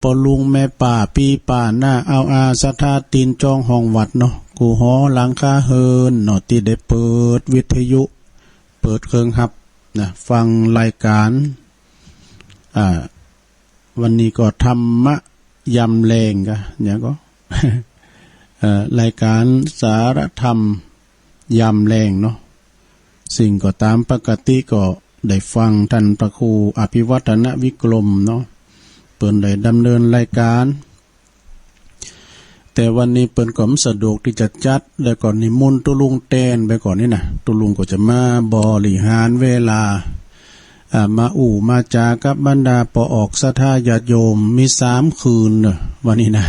ปอลุงแม่ป่าปีป่าหน้าเอาอาสถาตีนจองห้องวัดเนาะกูหอหลังคาเฮินเนาะที่ได้เปิดวิทยุเปิดเครื่องฮับนะฟังรายการวันนี้ก็ธรรมะยำแรงกะเนี่ยก็ รายการสารธรรมยำแรงเนาะสิ่งก็ตามปกติก็ได้ฟังท่านพระครูอภิวัฒนวิกรมเนาะเปิ่นได้ดำเนินรายการแต่วันนี้เปิ่นก็สะดวกที่จะจัดแล้วก่อนนิมนต์ตุลุงแตนไปก่อนนี่นะตุลุงก็จะมาบริหารเวลามามาจากับบรรดาปอออกศรัทธาญาติโยมมี3 คืนเนอะวันนี้นะ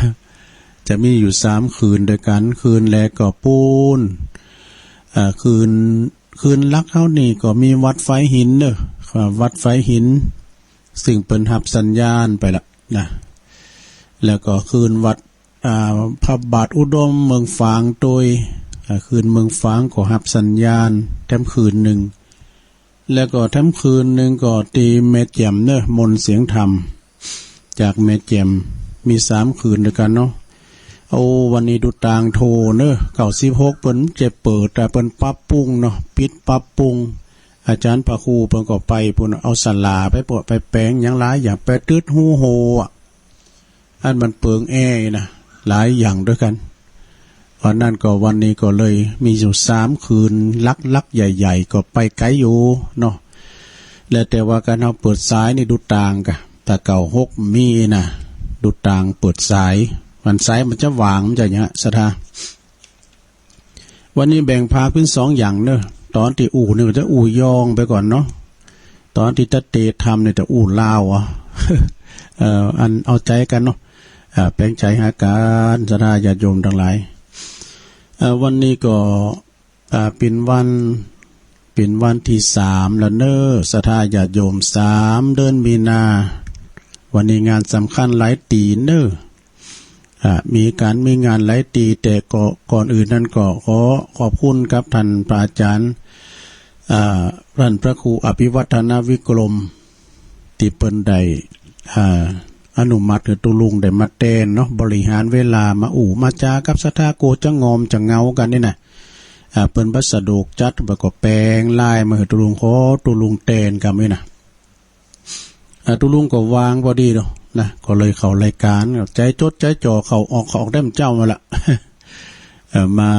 จะมีอยู่3 คืนด้วยกันคืนแรกก็ปูนคืนลักเฮานี่ก็มีวัดไฟหินเนอะวัดไฟหินซึ่งเปิ่นหับสัญญาณไปละนะแล้วก็คืนวัดพระบาทอุดมเมืองฝางโดยคืนเมืองฝางก็หับสัญญาณแถมคืนหนึ่งแล้วก็แถมคืนหนึ่งก็ตีแม่แจ่มเนอะมนต์เสียงธรรมจากแม่แจ่มมี3 คืนด้วยกันเนาะวันนี้ดูต่างโทเนอะ96เปิ้นจะเปิดแต่เปิ้นปรับปรุงเนาะปิดปรับปรุงอาจารย์พระครูเปิ้นก็ไปพุ่นเอาศาลาไปปะไปแปลงหยังหลายอย่างไปตึดหูโหอันมันเปิงแอนะหลายอย่างด้วยกันวันนั้นก็วันนี้ก็เลยมีอยู่3 คืนลักใหญ่ๆก็ไปไกลอยู่เนาะแล้วแต่ว่าการเอาเปิดสายนี่ดูต่างกะแต่เก่า6มีนะดูต่างเปิดสายวันสายมันจะวางมันจะอย่างเงี้ยศรัทธาวันนี้แบ่งพาขึ้น2 อย่างเนอะตอนที่เนี่ยจะยองไปก่อนเนาะตอนที่ตะเตทำเนี่ยจะลาวอ่ะ อันเอาใจกันเนาะแปลงใจหาการศรัทธาญาติโยมทั้งหลายวันนี้ก็เป็นวันที่3แล้วเนอะศรัทธาญาติโยม3 เดือนมีนาวันนี้งานสำคัญหลายตีเนอะมีงานหลายตีแต่ก่อนอื่นนั้นก็ขอบคุณครับท่านพระอาจารย์ท่านพระครูอภิวัฒนวิกรมที่เปิ้นได้อนุมัติกับตุลุงได้มาแตนเนาะบริหารเวลามามาจากับศรัทธาโกจะงอมจะเงากันนี่นะเปิ้นบัสะดวกจัดแล้วก็แปลงลายมาให้ตุลุงตุลุงแตนกันนี่นะตุลุงก็วางพอดีเนาะนะก็เลยเข้ารายการใจจดใจจ่อเขาออกได้เจ้ามาละ มา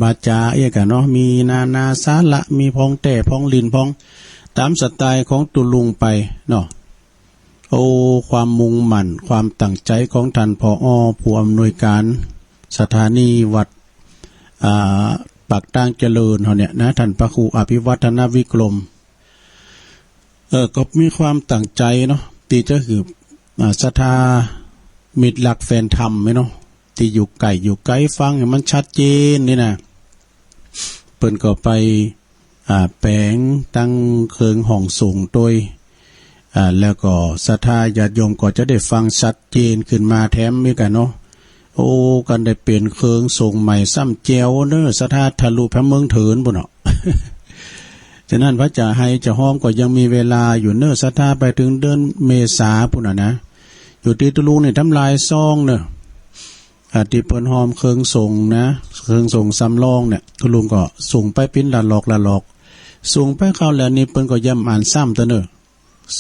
มาจากันเนาะมีนาสาระมีพองแต่พองลินพองตามสไตล์ของตุลุงไปเนาะความมุ่งมั่นความตั้งใจของท่านผอ.ผู้อำนวยการสถานีวัดปากตั้งเจริญเขาเนี่ยนะท่านพระครูอภิวัฒนวิกรมก็มีความตั้งใจเนาะที่จะคือศรัทธามิตรหลักแฟนธรรมไหมเนาะที่อยู่ไกลฟังให้มันชัดเจนนี่นะเปิ้นก็ไปแปลงตั้งเคืองห้องสูงโดยแล้วก็ศรัทธาญาติโยมก็จะได้ฟังชัดเจนขึ้นมาแถมมีกันเนาะกันได้เปลี่ยนเคืองส่งใหม่ซ้ำแจวเนอะศรัทธาทะลุพระเมืองเถินบุญเนาะ ฉะนั้นพระจ่าให้จะห้อมก็ยังมีเวลาอยู่เนอะศรัทธาไปถึงเดือนเมษาปุ่นนะอยู่ที่ตุลุงเนี่ยทำลายซองเนอะที่เปิ้นหอมเคืองส่งนะเคืองส่งซ้ำรองเนี่ยตุลุงก็ส่งไปปิ้นละหลอกส่งไปเข้าแล้วนี่เปิ้นก็ย้ำอ่านซ้ำตัวเนอะ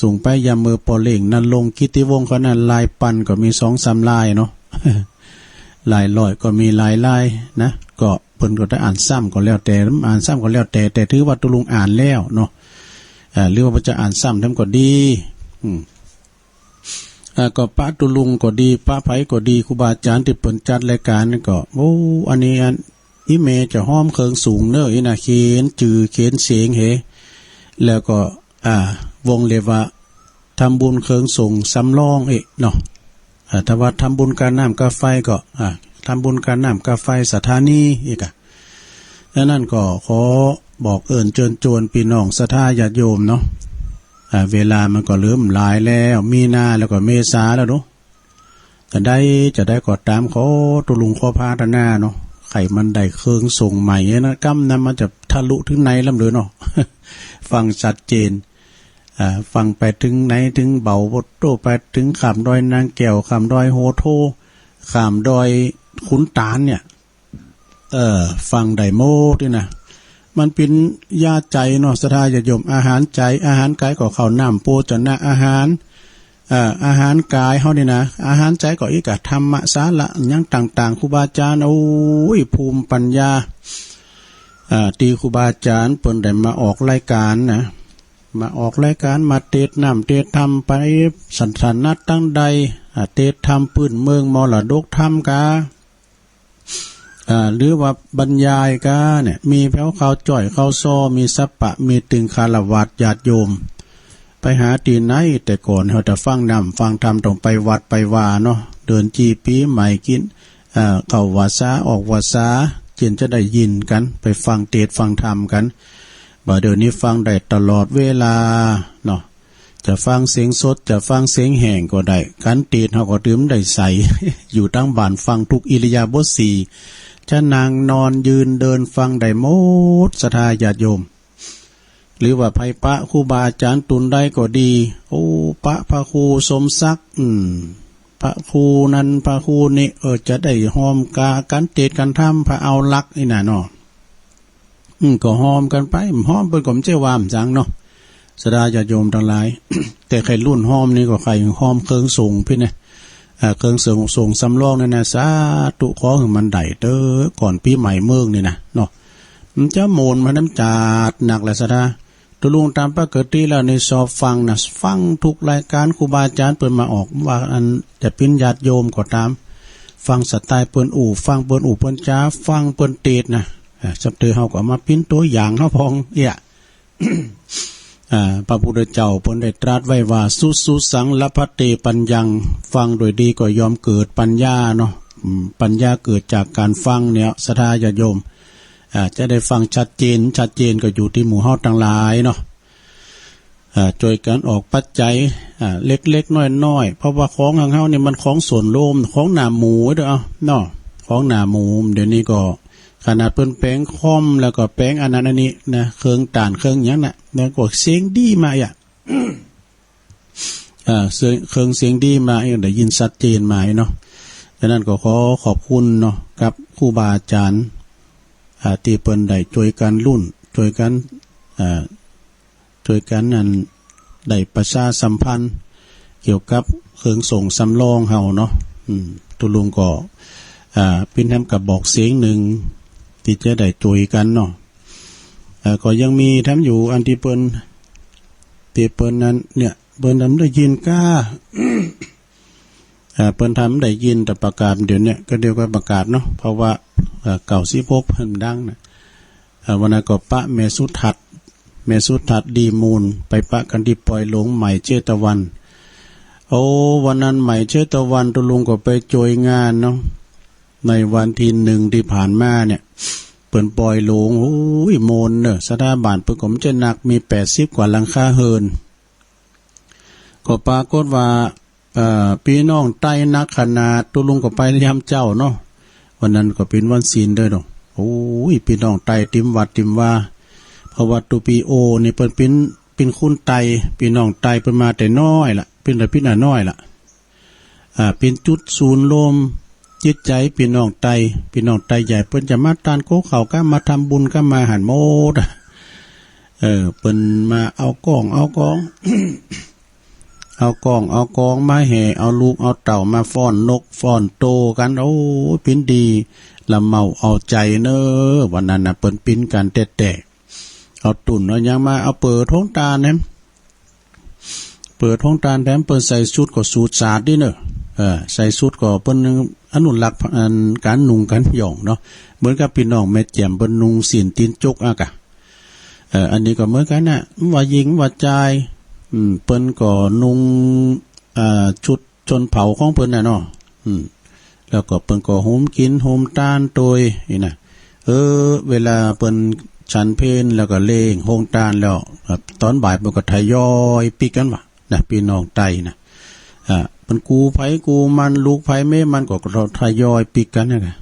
ส่งไปยามมือปอเล่งนั่นลงกิติวงศ์เขานั่นลายปันก็มี2-3 ลายเนาะ ลายลอยก็มีลายนะก็เพิ่นก็ได้อ่านซ้ำก็แล้วแต่อ่านซ้ำก็แล้วแต่ถือว่าตุลุงอ่านแล้วเนาะหรือว่าจะอ่านซ้ำทำก็ดีก็พระตุลุงก็ดีพระไผก็ดีครูบาอาจารย์ที่เปิ้นจัดรายการนี่ก็อันนี้อีเมจะห้อมเคิงสูงเนอะอีน่ะเขียนจื่อเขียนเสียงเฮแล้วก็วงเรียกว่าทำบุญเคิงส่งสำรองเนาะถ้าว่าทำบุญการน้ำกาไฟก็ทำบุญการน้ำกาไฟสถานีอีกดังนั้นก็ขอบอกเอิญเชิญชวนพี่น้องศรัทธาญาติโยมเนาะเวลามันก็เริ่มหลายแล้วมีนาแล้วก็เมษาแล้วเนาะจะได้กอดตามเขาตุลุงขอพาธนาเนาะไข่มันได้เคิงส่งใหม่นะกั้มนั้นมันจะทะลุถึงในลำเลยเนาะ ฟังชัดเจน ฟังไปถึงไหนถึงเบาบทโตไปถึงขามดอยนางแก้วขามดอยโหโทขามดอยขุนตาลเนี่ยฟังไดโมด้วยนะมันเป็นยาใจเนาะศรัทธาญาติโยมอาหารใจอาหารกายก็ข้าวน้ำโภชนะอาหารกายเฮานี่นะอาหารใจก็อีกธรรมะสาระยังต่างๆครูบาอาจารย์โอ้ยภูมิปัญญาตีครูบาอาจารย์เปิ้นได้มาออกรายการนะมาออกรายการมาเทศน้ำเทศธรรมไปสันสันนัดตั้งใดเทศธรรมพื้นเมืองมรดกธรรมกาหรือว่าบรรยายกาเนี่ยมีแผ้วเขาจ่อยเขาซ้อมีสัปปะมีตึงคารวัตญาติโยมไปหาตีไหนแต่ก่อนเขาจะฟังนำฟังธรรมต้องไปวัดไปว่าเนาะเดินจีปีใหม่กินเข้าวาสาออกวาสาเจนจะได้ยินกันไปฟังเทศฟังธรรมกันบ่เดี๋ยวนี้ฟังได้ตลอดเวลาเนาะจะฟังเสียงสดจะฟังเสียงแห่งก็ได้กันเทศเขาก็ดื่มได้ใส อยู่ตั้งบ้านฟังทุกอิริยาบถสี่จะนั่งนอนยืนเดินฟังได้หมดศรัทธาญาติโยมหรือว่าไพปะครูบาอาจารย์ตุนได้ก็ดีโอ้พระครูสมศักดิ์พระครูนั้นพระครูนี่จะได้หอมกากันเทศกันทำพระเอาลักนี่น่ะเนาะก็หอมกันไปหอมเปิ้นก็ไม่ใช่วามจังเนาะศรัทธาญาติโยมทั้งหลาย แต่ใครรุ่นหอมนี่ก็ใครหอมเครื่องสูงพี่นะเครื่องส่งสำรองนั่นนะสาธุขอให้มันได้เด้อก่อนปีใหม่เมืองนี่นะเนาะมันจะโมนมาน้ำจาดหนักแหละศรัทธาตัวลุงตามปกติแล้วในสอบฟังนะฟังทุกรายการครูบาอาจารย์เปิดมาออกว่าอันจะเป็นญาติโยมก็ตามฟังสไตล์เปิ้นอู่ฟังเปิ้นอู่เปิ้นจ้าฟังเปิ้นเตดนะสับเตอเฮาก็มาปิ้นตัวอย่างเฮาพองเนี่ย พระพุทธเจ้าเพิ่นได้ตรัสไว้ว่าสุสังละพะเตปัญญังฟังโดยดีก็ยอมเกิดปัญญาเนาะปัญญาเกิดจากการฟังเนี่ยศรัทธาญาติโยมจะได้ฟังชัดเจนก็อยู่ที่หมู่เฮาทั้งหลายเนาะช่วยกันออกปัจจัยเล็กๆน้อยๆเพราะว่าของของเฮาเนี่ยมันของส่วนรวมของหน้าหมูเด้อเนาะของหน้าหมูเดี๋ยวนี้ก็ขนาดเปิ้นแป้งคอมแล้วก็แป้งอันนั้นอันนี้นะเครื่องต่านเครื่องหยังน่ะแล้วก็เสียงดีมาอ่ะ เครื่องเสียงดีมาได้ยินชัดเจนมาเนาะฉะนั้นก็ขอขอบคุณเนาะกับครูบาอาจารย์ที่เปิ้นได้ช่วยกันรุ่นช่วยกันนั้นได้ประชาสัมพันธ์เกี่ยวกับเครื่องส่งสำรองเฮาเนาะตุลุงก็เป็นทำกับบอกเสียงหนึ่งที่จะได้ช่วยกันเนาะก็ยังมีทำอยู่อันที่เปิ้นนั้นเนี่ยเปิ้นทำได้ยินก้า เปิ้นทำได้ยินแต่ประกาศเดี๋ยวนี้ก็เดียวกับประกาศเนาะเพราะว่าเก่าสิพกเพิ่นดังนะวันนั้นก็ปะแม่สุทัดดีมูลไปปะกันที่ปล่อยหลงใหม่เจตวันโอ้วันนั้นใหม่เจตวันตุลุงก็ไปโจยงานเนาะในวันที่1ที่ผ่านมาเนี่ยเปิ้นปล่อยหลงโอ้ยโมนเนอะสถาบันเปิ้นก็มันจะหนักมี80กว่าหลังคาเฮินก็ปรากฏว่าพี่น้องใต้นักขนาดตุลุงก็ไปยามเจ้าเนาะวันนั้นก็เป็นวันศีลเด้อเนาะโอ้ยพี่น้องใต้ติมวัดติมว่าเพราะว่าตุปีโอนี่เปิ้นเป็นคุณไตพี่น้องไตเปิ้นมาแต่น้อยล่ะเป็นแต่พี่น้อยล่ะเป็นจุดศูนย์รวมจิตใจพี่น้องไตใหญ่เปิ้นจะมาทานโคเขาก็มาทำบุญก็มาหันโมดเปิ้นมาเอากอง เอากอง มาแห่เอาลูกเอาเต่ามาฟ้อนนกฟ้อนโตกันโอ้ปิ้นดีละเมาเอาใจเนอวันนั้นน่ะเปิ้นปิ้นกันแต่เอาตุ่นเอายังมาเอาเปิดท้องตาเนี่ยเปิดท้องตาแถมเปิ้นใส่ชุดก็สูทสาดดิเนอะใส่ชุดก็เปิ้นอนุรักษ์การนุ่งกันหย่องเนาะเหมือนกับพี่น้องแม่แจ่มเปิ้นนุ่งศีลตีนจกอะกะอันนี้ก็เหมือนกันน่ะว่าหญิงว่าชายเปิ้นก็นุ่งชุดชนเผ่าของเปิ้นน่ะเนาะแล้วก็เปิ้นก็โหมกินโหมตานโตยนี่น่ะเวลาเปิ้นฉันเพลแล้วก็เลงโฮงตานแล้วตอนบ่ายมันก็ทยอยปิกกันว่ะนะพี่น้องไตนะมันกูไผกูมันลูกไผแม่มันก็ทยอยปิกกันนะ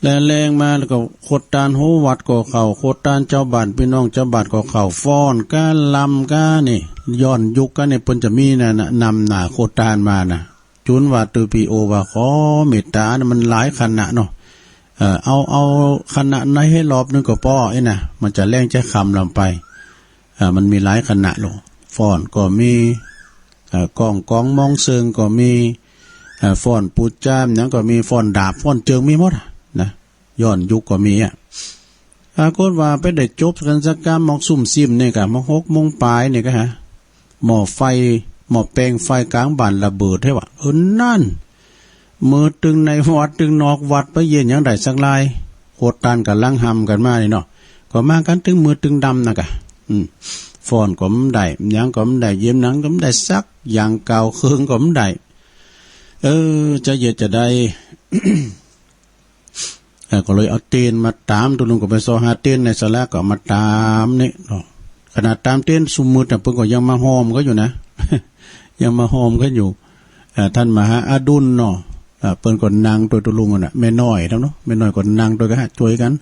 และแรงมาแล้วก็โคตรตานโหวัดก็เข้าโคตรตานเจ้าบ้านพี่น้องเจ้าบ้านก็เข้าฟ้อนก้าลำก้านี่ย้อนยุคกันนี่เพิ่นจะมีน่ะนำหน้าโคตรตานมาน่ะจุนว่าตุปีโอว่าขอเมตตานะมันหลายคณะเนาะเอาคณะไหนให้รอบนึงก็พอไอ้น่ะมันจะแรงจะคำลำไปมันมีหลายคณะโลฟ้อนก็มีกองมองเซิงก็มีฟ้อนปูจ้ามหยังก็มีฟ้อนดาบฟ้อนเจิงมีหมดนะย้อนยุคก็มีปรากฏว่าไปได้จบกันสักกรรมหมอกซุ่มซิมนี่กะหมอก6 โมงปลายนี่ก็ฮะหม้อแปลงไฟกลางบ้านระเบิดให้ว่านั่นมือตึงในวัดตึงนอกวัดไปเย็นยังได้สักลายโคตรตานกับลังหำกันมานี่เนาะก็มากันตึงมือตึงดำนะกะฟ้อนก็ไม่ได้ยังก็ไม่ได้เยี่ยมหนังก็ไม่ได้สักอย่างเก่าเครื่องก็ไม่ได้จะเย็ดจะได้ ก็เลยเอาเตียนมาตามตัวลุงก็ไปซอหาเตียนในสลาก็มาตามนี่เนาะขนาดตามเตียนสุมมือแต่เพิ่งก็ยังมาหอมก็อยู่นะ ยังมาหอมก็อยู่ท่านมหาอดุลเนาะเปิ้นก็นั่งตัวลุงน่ะแม่น้อยทั้งเนาะแม่น้อยก็นั่งตัวกันช่วยกัน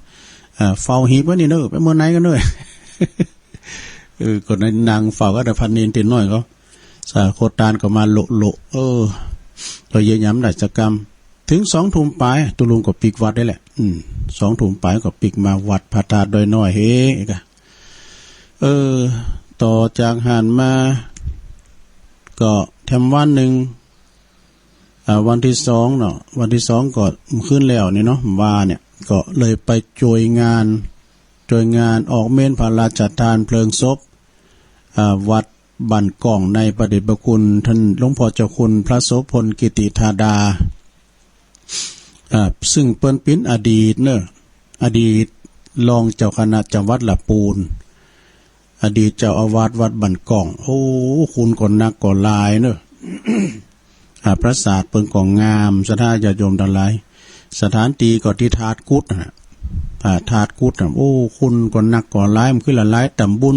เฝ้าหีบไว้นี่เด้อไปเมื่อไหนกันเด้อ คนนั้นนั่งเฝ้าก็แต่พันนินตีน้อยเขาสาโคตานก็มาโลตัวเยี่ยย้ำได้จักกรรมถึง2 ทุ่มปลายตุลุงก็ปิกวัดได้แหละ2 ทุ่มปลายก็ปิกมาวัดพระธาตุดอยน้อยเฮ้กะต่อจากหันมาก็แถมวันหนึ่งวันที่2เนาะวันที่2ก็ขึ้นแล้วนี่เนาะว่าเนี่ยก็เลยไปจอยงานออกเมนพระราชทานเพลิงศพวัดบ้านกล่องในประเดชพระคุณท่านหลวงพ่อเจ้าคุณพระโสพลกิติธาดาซึ่งเปิ้นเป็นอดีตรองเจ้าคณะจังหวัดละปูนอดีตเจ้าอาวาสวัดบ้านกล่องโอ้คุณก่อนนักก่อนลายเนอะ พระศาสตร์เปิ้นก่องงามสถานญาติโยมทั้งหลายสถานตีก็ที่ธาตุกุฏนะธาตุกุฏโอ้คุณก่อนนักก่อนลายมันคือละลายต่ำบุญ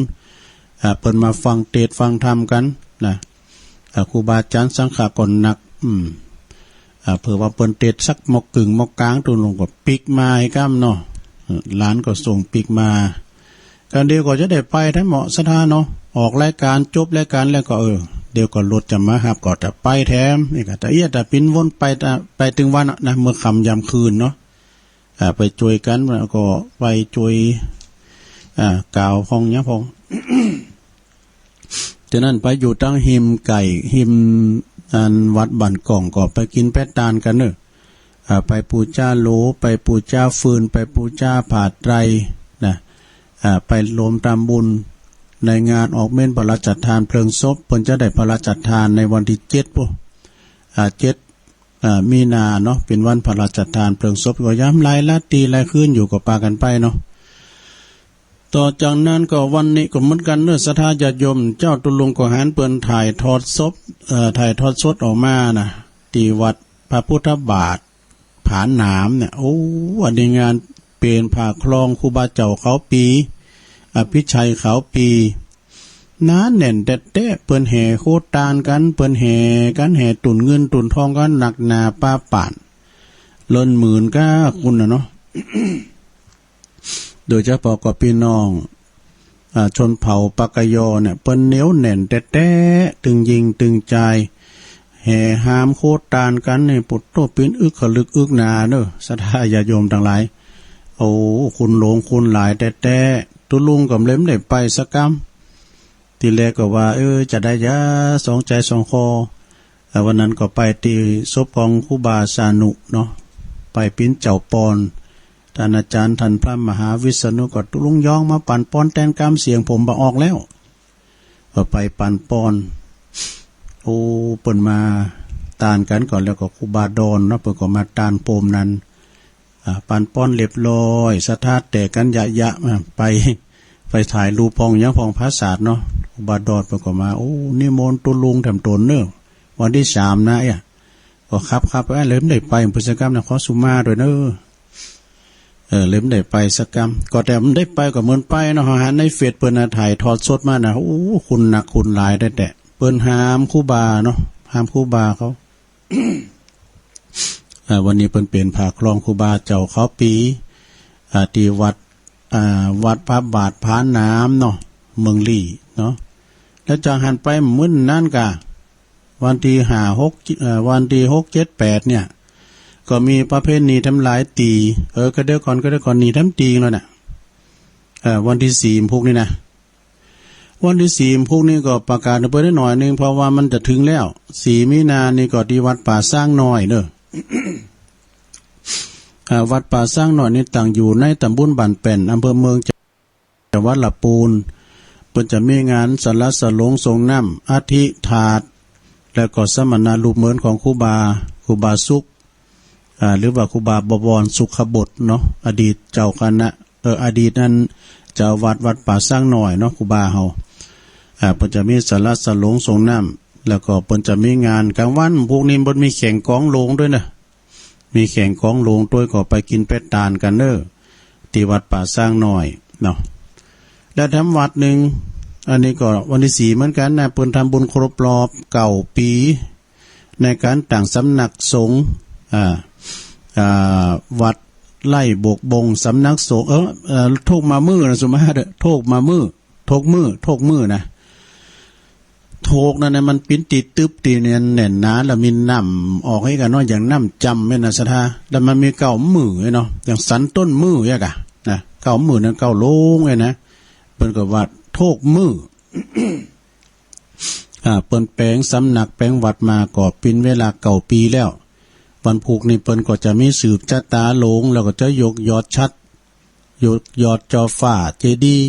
เปิ้นมาฟังเทศน์ฟังธรรมกันนะครูบาอาจารย์สังฆะก่อนนักเผื่อว่าเปิ้นเทศน์สักหมอกกึ่งหมอกกลางตัวลงก็ปิกมาให้ก้ามเนาะหลานก็ส่งปิกมากันเดียวก็จะได้ไปทั้งเหมาะสถานเนาะออกรายการจบรายการแล้วก็เดี๋ยวก็รถจะมาหับก็จะไปแถมนี่ก็แต่แต่ปิ้นวนไปถึงวันนะเมื่อค่ำยามคืนเนาะไปช่วยกันแล้วก็ไปช่วยกล่าวพองเนี้ยพอง จากนั้นไปอยู่ตั้งหิมไก่หิมวัดบ้านกล่องก็ไปกินแป้ตานกันเนอะไปปูจ้าโลไปปูจ้าฟืนไปปูจ้าผาดไตรนะไปรวมตามบุญในงานออกเม่นพระราชทานเพลิงศพเพิ่นจะได้พระราชทานในวันที่7มีนาเนาะเป็นวันพระราชทานเพลิงศพก็ย้ำลายละตีลายคืนอยู่กับปากันไปเนาะต่อจากนั้นก็วันนี้ก็เหมือนกันเนื้อศรัทธาญาติโยมเจ้าตุลุงก็หันเปิ้นถ่ายทอดสดออกมานะที่วัดพระพุทธบาทผาหนามเนี่ยโอ้วันนี้งานเป็นผ่าคลองครูบาเจ้าเขาปีอภิชัยเขาปีน้าแน่นแต่เปิ้นแห่โคตานกันเปิ้นแห่กันแห่ตุนเงินตุนทองกันหนักหนาป้าป่านล้นหมื่นก้าคุณนะเนาะ โดยเฉพาะกับพี่น้องชนเผ่าปากยอเนี่ยเปิ้นเหนียวแน่นแต่ตึงยิงตึงใจแห่หามโคตานกันในปุตโตปินอึกขลึกอึกนาเนอะศรัทธาญาติโยมทั้งหลายโอ้คุณหลงคุณหลายแต่ตุลุงกับเล็มได้ไปสักกรรมทีแรกก็ว่าจะได้ยาสองใจสองคอวันนั้นก็ไปตีศพของครูบาสานุเนาะไปปิ้นเจ้าปอนท่านอาจารย์ท่านพระมหาวิษณุก็ตุลุงยองมาปั่นปอนแตนกามเสียงผมบ่ออกแล้วก็ไปปั่นปอนโอ้เปิ่นมาตานกันก่อนแล้วก็ครูบาดอนเนาะเปิ่นก็มาตานโปมนั้นปั่นปอนเรียบร้อยสะทาดแต่กันยะไปถ่ายรูปพองยังพองพระศาสตร์เนาะครูบาดอนเปิ่นก็มาโอ้นิมนต์ตุลุงแถมตนเนาะวันที่3นะก็ครับเริ่มได้ไปพุทธกรรมนครสุมาด้วยเนาะเริ่มได้ไปสักกรรมก็แต่มันได้ไปก็เหมือนไปเนาะหาในเฟซเปิ้นถ่ายทอดสดมานะโอ้คุณหนักคุณหลายได้แต่เปิ้นหามครูบาเนาะหามครูบาเขา วันนี้เพิ่นเป็นผาครองครูบาเจ้าเขาปีที่วัดพระบาทผาน้ำเนาะเมืองลี่เนาะแล้วจากหันไปมื้อนั้นกะวันที่วันที่6 7 8เนี่ยก็มีประเพณีทำลายตีก็เดี๋ยวก่อนนี่ทำตีแล้วน่ะวันที่4พวกนี้นะวันที่4พวกนี้ก็ประกาศไปได้หน่อยนึงเพราะว่ามันจะถึงแล้ว4มีนานี่ก็ที่วัดป่าสร้างน้อยเด้อ วัดป่าสร้างน้อยนี่ตั้งอยู่ในตำบลบ้านแป่นอำเภอเมืองจังหวัดลำพูนเพิ่นจะมีงานสรรสลงทรงน้ำอาทิถาดแล้วก็สมณรูปเหมือนของครูบาสุขหรือว่าครูบาบวรสุขบดเนาะอดีตเจ้าคณะอดีตนั้นเจ้าวัดป่าสร้างน้อยเนาะครูบาเฮาเพิ่นจะมีสรรสลงทรงน้ำแล้วก็เพิ่นจะมีงานกลางวันพวกนี้บ่มีแข่งกองโลงด้วยนะมีแข่งของโลงตัวก็ไปกินเป็ดตาลกันเด้อที่วัดป่าสร้างน้อยเนาะแล้วทำวัดหนึ่งอันนี้ก็วันที่4เหมือนกันนะเพิ่นทำบุญครบรอบ9 ปีในการตั้งสำนักสงฆ์วัดไล่บกบงสำนักสงฆ์โทกมามือนะสุมาเด้อโทกมามือโทกมือนะโทกนั่นนะมันปิ้นติดตึบตีเนี่ยแน่นหนาแล้วมีน้ำออกให้กันเนาะอย่างน้ำจำแม่นนะสะทาแล้วมันมี9 มือเนาะอย่างสันต้นมือแยกะนะ9 มือนั้น9 โลงเลยนะเปิ้นก็ว่าโทกมือ เปิ้นแปลงสำนักแปลงวัดมาก็เป็นเวลา9 ปีแล้ววันผูกนี่เปิ้นก็จะมีสืบชะตาโลงแล้วก็จะยกยอดชัดยอดจอฟ้าเจดีย์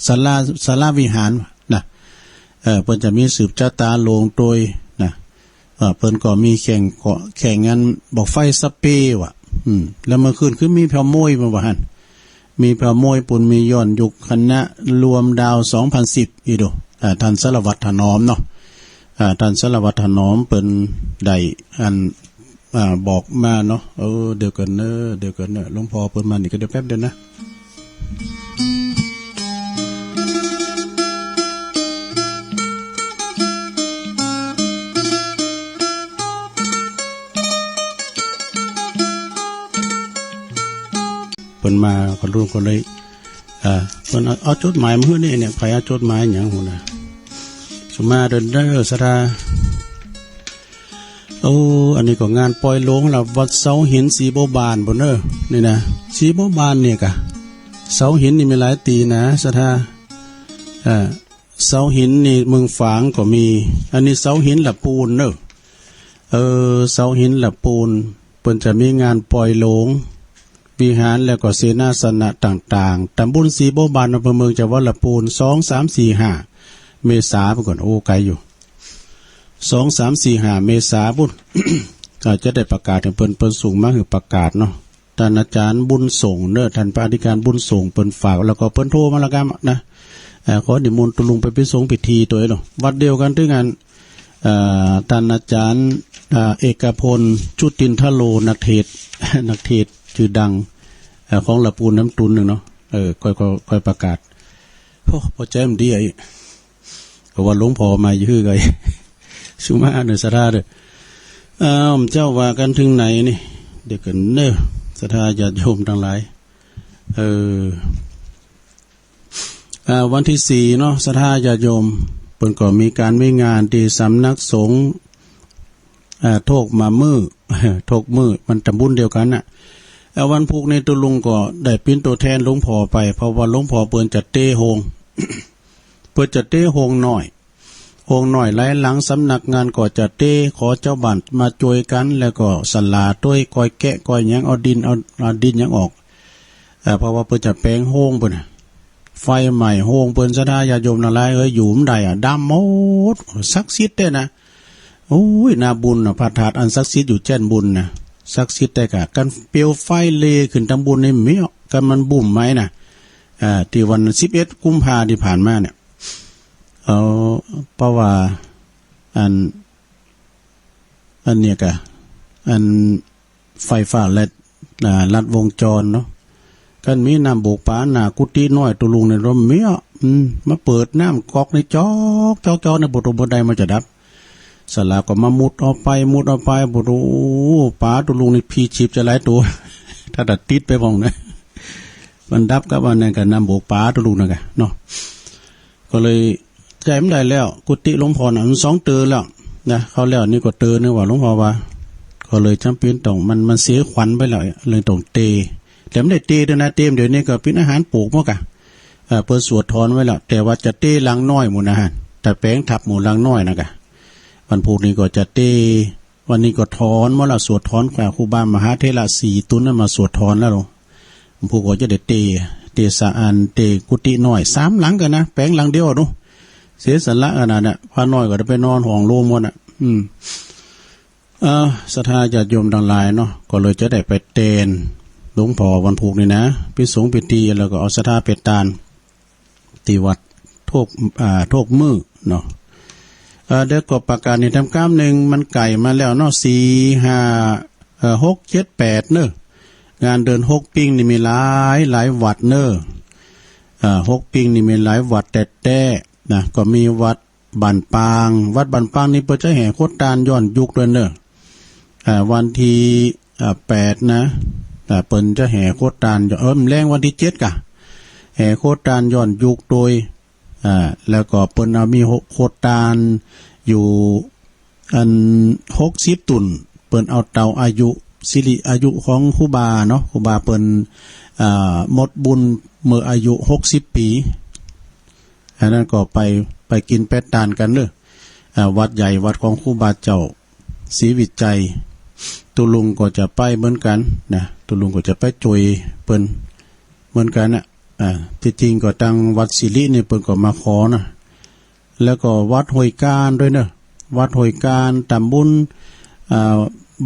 ศาลาวิหารนะเปิ้นจะมีสืบชะตาโลงโดยนะเปิ้นก็มีแข่งงานบอกไฟสเปว่ะแล้วเมื่อคืนคือมีแผ่วโมยมาว่าหั่นมีพระมวยปุณมีย้อนยุคคณะรวมดาว2010อีโดท่านสารวัตรถนอมเนาะท่านสารวัตรถนอมเป็นได้บอกมาเนาะเดี๋ยวกันเนอะหลวงพ่อเปิ้นมานี่ก็เดี๋ยวแป๊บเดียวนะเปิ้นมาก็รู้ก็เลยเปิ้นเอาจดหมายมาให้นี่เนี่ยใครเอาจดหมายหยังหั่นน่ะสุมาเด้อสราอันนี้ก็งานปล่อยโลงล่ะวัดเสาหินสีโบบานบ่เด้อนี่นะสีโบบานเนี่ยกะเสาหินนี่มีหลายตีนะสราเสาหินนี่เมืองฝางก็มีอันนี้เสาหินละปูนเด้อเสาหินละปูนเพิ่นจะมีงานปล่อยโลงวิหารแล้วก็เสนาสนะต่างๆตำบลสีโบบานอำเภอเมืองจังหวัดลำพูน2 3 4 5เมษาไปก่อนไกลอยู่2 3 4 5เมษาบุญ ก็จะได้ประกาศให้เพิ่นสูงมากคือประกาศเนาะท่านอาจารย์บุญส่งเด้อท่านพระอธิการบุญส่งเพิ่นฝากแล้วก็เพิ่นโทรมาแล้วกันนะขอนิมนต์ตุลุงไปส่งพิธีตัวเนาะวัดเดียวกันด้วยกันท่านอาจารย์เอกพลจุตินทโลนักเทศชื่อดังของลำพูนน้ำตุนนึงเนาะค่อยประกาศพอใจมันดีไอ้ก็ว่าหลวงพ่อมายื้อไงสุมาเนสราเด้อเจ้าว่ากันถึงไหนนี่เดี๋ยวกันเนอะศรัทธาญาติโยมทั้งหลายวันที่4เนาะศรัทธาญาติโยมเพิ่นก็มีการมีงานที่สำนักสงฆ์โทกมามือมันตำบลเดียวกันน่ะวันพุกในตุลุงก็ได้เป็นตัวแทนหลวงพ่อไปเพราะว่าหลวงพ่อเปิ้นจัดเต้โฮง เปิ้นจัดเต้โฮงหน่อยหลายหลังสำนักงานก็จัดเต้ขอเจ้าบ้านมาช่วยกันแล้วก็สลาด้วยก้อยแกะก้อยหยังเอาดินหยังออกเพราะว่าเปิ้นจะแปลงโฮงเปิ้นไฟใหม่โฮงเปิ้นศรัทธาญาติโยมทั้งหลายอยู่มใดดำหมดศักดิ์สิทธิ์เด้นะโอ้ยน่าบุญพระธาตุอันศักดิ์สิทธิ์อยู่แจ้นบุญนะศักดิ์สิทธิ์แต่กะกันเปลวไฟเลขึ้นตำบลในเมียกันมันบุ่มไหมนะที่วัน11 กุมภาพันธ์ที่ผ่านมาเนี่ยเพราะว่าอันเนี่ยกะอันไฟฟ้าและลัดวงจรเนาะกันมีน้ำโบกปาหน้ากุฏิน้อยตุลุงในร่มเมียมาเปิดน้ำก๊อกในจอกในบทใดมันจะดับ สลาก็มามุดเอาไปบ่รู้ป๋าตุลุงนี่พีชีพจะหลายตัว ถ้าดัดติดไปพ่องนะมันดับกับวันนั้นก็นำโบกป๋าตุลุงนั่นแหละเนาะก็เลยใจไม่ได้แล้วกุฏิหลวงพ่อน่ะมัน2 เตือแล้วนะเขาแล้วนี่ก็เตือนึกว่าหลวงพ่อว่าก็เลยจำเป็นต้องมันเสียขวัญไปแล้วเลยต้องเตะแต่ไม่ได้เตะด้วยนะเตะเดี๋ยวนี้ก็เป็นอาหารปลูกมั้งกะเปิดสวดถอนไว้แล้วแต่ว่าจะเตะลังน้อยหมู่นะฮะแต่แป้งทับหมู่ลังน้อยนะกะวันพุธนี้ก็จะเตะวันนี้ก็ถอนเมื่อเราสวดถอนแขวครูบามหาเทระ4 ตุนนั้นมาสวดถอนแล้วหรอผู้ก็จะได้เตะสะอันเตะกุฏิน้อย3 หลังกันนะแป้งหลังเดียวดูเสียสละขนาดน่ะพาน้อยก็ได้ไปนอนห้องโล่งหมดอ่ะศรัทธาญาติโยมทั้งหลายเนาะก็เลยจะได้ไปเตนหลวงพ่อวันพุธนี่นะพิสงพิธีแล้วก็เอาศรัทธาไปตานที่วัดโทกมือเนาะเด็กก็ประกาศในทำการหนึ่งมันไก่มาแล้วเนาะ4 5 6 7 8เนอะงานเดิน6 ปิ้งนี่มีหลายวัดเนอะ6 ปิ้งนี่มีหลายวัดแต่นะก็มีวัดบันปางวัดบันปางนี่เปิดจะแห่โคตรตานย้อนยุคด้วยเนอะวันที่8นะเปิ่นจะแห่โคตรตานแรงวันที่7กะแห่โคตรตานย้อนยุคโดยแล้วก็เปิ่นเอามีโคตรตานอยู่อัน60 ตุนเปิ่นเอาเตาอายุสิริอายุของครูบาเนาะครูบาเปิ่นหมดบุญเมื่ออายุ60 ปีอันนั้นก็ไปกินเป็ดตานกันเลยวัดใหญ่วัดของครูบาเจ้าศรีวิจัยตุลุงก็จะไปเหมือนกันนะตุลุงก็จะไปจุยเปิ้นเหมือนกันน่ะที่จริงก็ตั้งวัดศิรินี่เปิ้นก็มาขอนะแล้วก็วัดห้วยการด้วยเนอะวัดห้วยการตำบล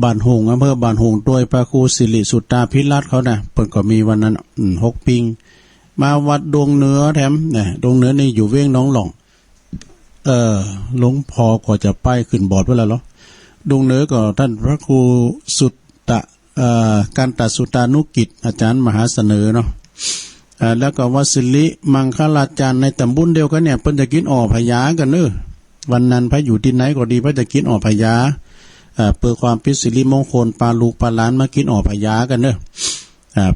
บ้านหงอำเภอบ้านหงด้วยพระครูสิริสุตตาภิรัตน์เขานะเปิ้นก็มีวันนั้น6 ปิงมาวัดดวงเหนือแถมเนี่ยดวงเหนือนี่อยู่เว้งน้องหล่องหลวงพ่อก็จะไปขึ้นบอร์ดไว้แล้วเหรอดวงเหนือก็ท่านพระครูสุตตะการตัดสุตานุกิจอาจารย์มหาเสนอเนาะแล้วก็วัดสิริมังคลาจารย์ในตำบลเดียวกันเนี่ยเพิ่นจะกินออกพยากันเนอะวันนั้นพระอยู่ที่ไหนก็ดีพระจะกินออกพยาเพื่อความเป็นสิริมงคลปาลูกปาหลานมากินออกพยากันเนอะ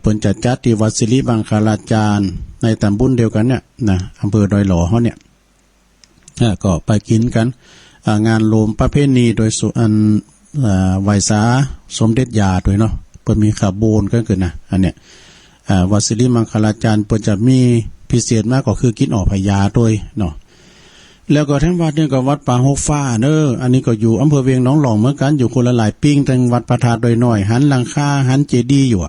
เพิ่นจะจัดที่วัดสิริมังคลาจารย์ในตำบลเดียวกันเนี่ยนะอำเภอดอยหล่อเขาเนี่ยก็ไปกินกันงานโลมประเพณีโดยสุอันไหวสาสมเด็จยาด้วยเนาะเพิ่นมีขาโบนก็เกิดนะอันเนี้ยวัดสิริมังคลาจารย์เพิ่นจะมีพิเศษมากก็คือกินออกพยาด้วยเนาะแล้วก็ทั้งวัดนี่ก็วัดป่าหกฟ้าเนอะอันนี้ก็อยู่อำเภอเวียงหนองหลองเหมือนกันอยู่คนละหลายปิ้งทั้งวัดประทาดโดยน้อยหันหลังคาหันเจดีย์อยู่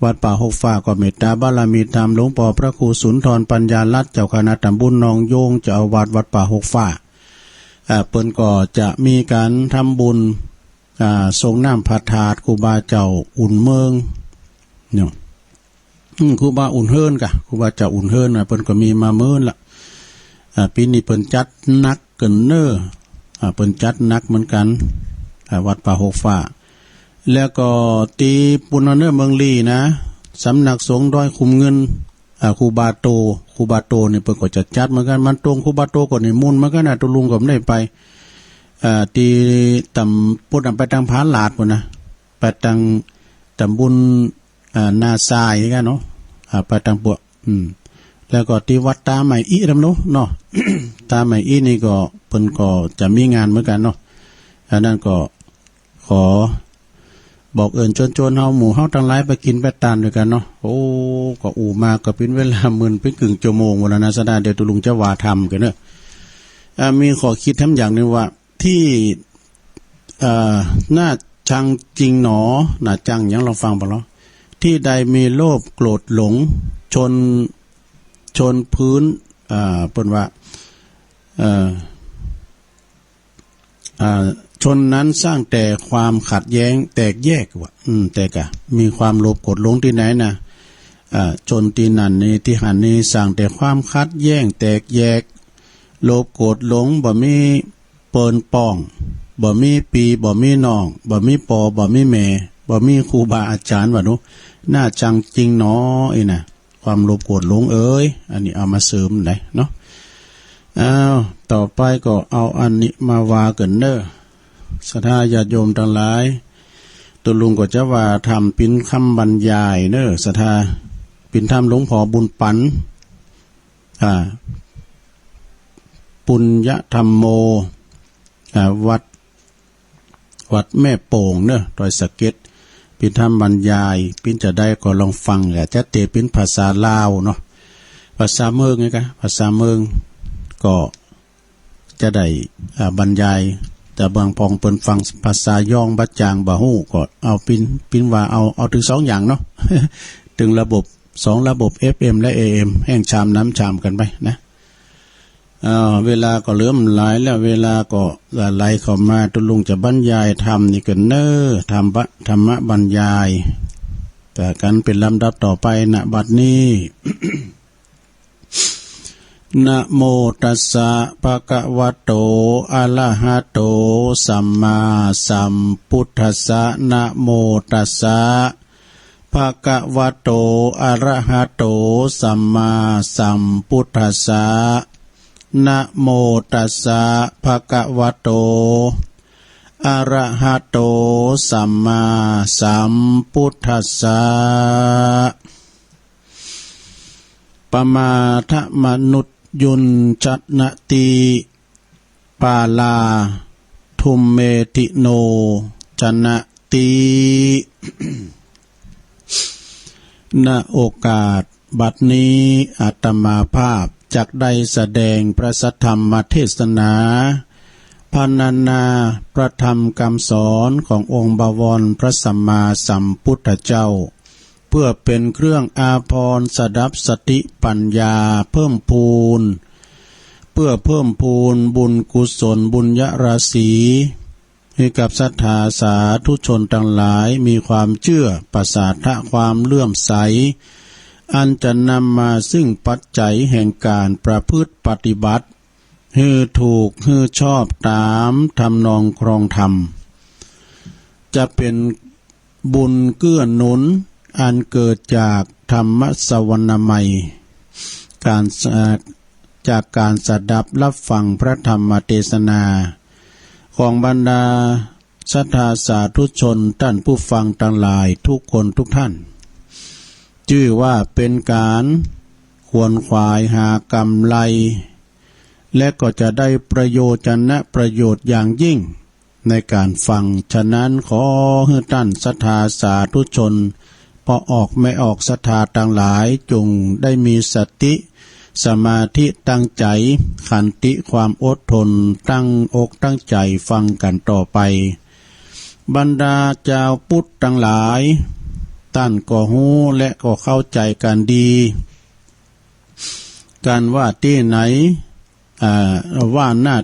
วัดป่าหกฟ้าก็เมตตาบารมีธรรมหลวงพ่อพระครูสุนทรปัญญาลัตน์เจ้าคณะตำบลหนองโยงเจ้าอาวาสวัดป่าหกฟ้าเปิ้นก็จะมีการทำบุญทรงน้ำพระธาตุครูบาเจ้าอุ่นเมืองเนาะครูบาอุ่นเฮิรนกะครูบาเจ้าอุ่นเฮิรนเปิ้นก็มีมาเมินละปีนี้เปิ้นจัดนักเกินเนอเปิ้นจัดนักเหมือนกันวัดป่าหกฟ้าแล้วก็ตีปุณณเนอเมืองลีนะสำนักสงฆ์ดอยคุมเงินครูบาโตนี่เปิ้นก็จะจัดเหมือนกันมันตรงครูบาโตก็นิมนต์เหมือนกันตุลุงก็ไม่ได้ไปตีตำปุ่นไปทางผาลาดพุ่นนะไปทางตำบลนาทรายกันเนาะไปทางปวกแล้วก็ที่วัดตาใหม่อีนำเนาะ ตาใหม่อีนี่ก็เพิ่นก็จะมีงานเหมือนกันเนาะอันนั้นก็ขอบอกเอิญชวนเฮาหมู่เฮาทั้งหลายไปกินไปตานด้วยกันเนาะโอ้ก็อู่มาก็เป็นเวลามื้อเป็นครึ่งชั่วโมงวันนะสดาเดี๋ยวตุลุงจะว่าทำกันเนาะมีขอคิดทำอย่างนึงว่าที่น่าชังจริงหนอน่าจังยังเราฟังบ่เนาะที่ใดมีโลภโกรธหลงชนพื้นเปิ้นว่าชนนั้นสร้างแต่ความขัดแย้งแตกแยกว่ะแต่กะมีความโลภโกรธหลงที่ไหนนะชนที่นั่นนี่ที่หันนี่สร้างแต่ความขัดแย้งแตกแยกโลภโกรธหลงบ่มีเปิ้นป้องบ่มีปีบ่มีน้องบ่มีปอบ่มีแม่บ่มีครูบาอาจารย์ว่านุน่าจังจริงหนอไอ้น่ะความโลภโกรธหลงเอ้ยอันนี้เอามาเสริมได้เนาะต่ ต่อไปก็เอาอันนี้มาว่ากันเด้อศรัทธาญาติโยมทั้งหลายตัวลุงก็จะว่าทำปิ้นคำบรรยายเด้อศรัทธาปิ้นทำหลวงพ่อบุญปันปุญญธรรมโมวัดแม่โป่งเนอะดอยสะเก็ดปิ้นทำบรรยายปิ้นจะได้ก็ลองฟังแหละจะเตะปิ้นภาษาลาวเนาะภาษาเมืองไงกันภาษาเมืองก็จะได้บรรยายแต่บางพองเปิ้นฟังภาษาย่องบัดจางบ่ฮู้ก็เอาปิ้นว่าเอาถึง2อย่างเนาะ ถึงระบบ2ระบบ FM และ AM แห่งชามน้ำชามกันไปนะเวลาก็เหลือมหลายแล้วเวลาก็ไหลเข้ามาตุลุงจะบรรยายธรรมนี่กันเน้อธรรมะบรรยายแต่กันเป็นลำดับต่อไปณบัดนี้ นะโมตัสสะภะคะวะโตอะระหะโตสัมมาสัมพุทธัสสะนะโมตัสสะภะคะวะโตอะระหะโตสัมมาสัมพุทธัสสะนะโมตัสสะภะคะวะโตอะระหะโตสัมมาสัมพุทธัสสะปมาทะมนุษยุนจัตนติปาลาทุมเมติโนจนะติ ณโอกาสบัดนี้อาตมาภาพจักได้แสดงพระสัทธรรมเทศนาพรรณนาพระธรรมคำสอนขององค์บวรพระสัมมาสัมพุทธเจ้าเพื่อเป็นเครื่องอาภรณ์สดับสติปัญญาเพิ่มพูนเพื่อเพิ่มพูนบุญกุศลบุญญราศีให้กับศรัทธาสาธุชนทั้งหลายมีความเชื่อประสาทะความเลื่อมใสอันจะนำมาซึ่งปัจจัยแห่งการประพฤติปฏิบัติให้ถูกให้ชอบตามทำนองครองธรรมจะเป็นบุญเกื้อหนุนอันเกิดจากธรรมสวรรณใหม่จากการสดับรับฟังพระธรรมเทศนาของบรรดาศรัทธาสาธุชนท่านผู้ฟังทั้งหลายทุกคนทุกท่านชื่อว่าเป็นการขวนขวายหากำไรและก็จะได้ประโยชน์ประโยชน์อย่างยิ่งในการฟังฉะนั้นขอให้ท่านศรัทธาสาธุชนพอออกไม่ออกศรัทธาทั้งหลายจงได้มีสติสมาธิตั้งใจขันติความอดทนตั้งอกตั้งใจฟังกันต่อไปบรรดาเจ้าพุทธทั้งหลายท่านก็ฮู้และก็เข้าใจกันดีการว่าที่ไหนว่าหน้า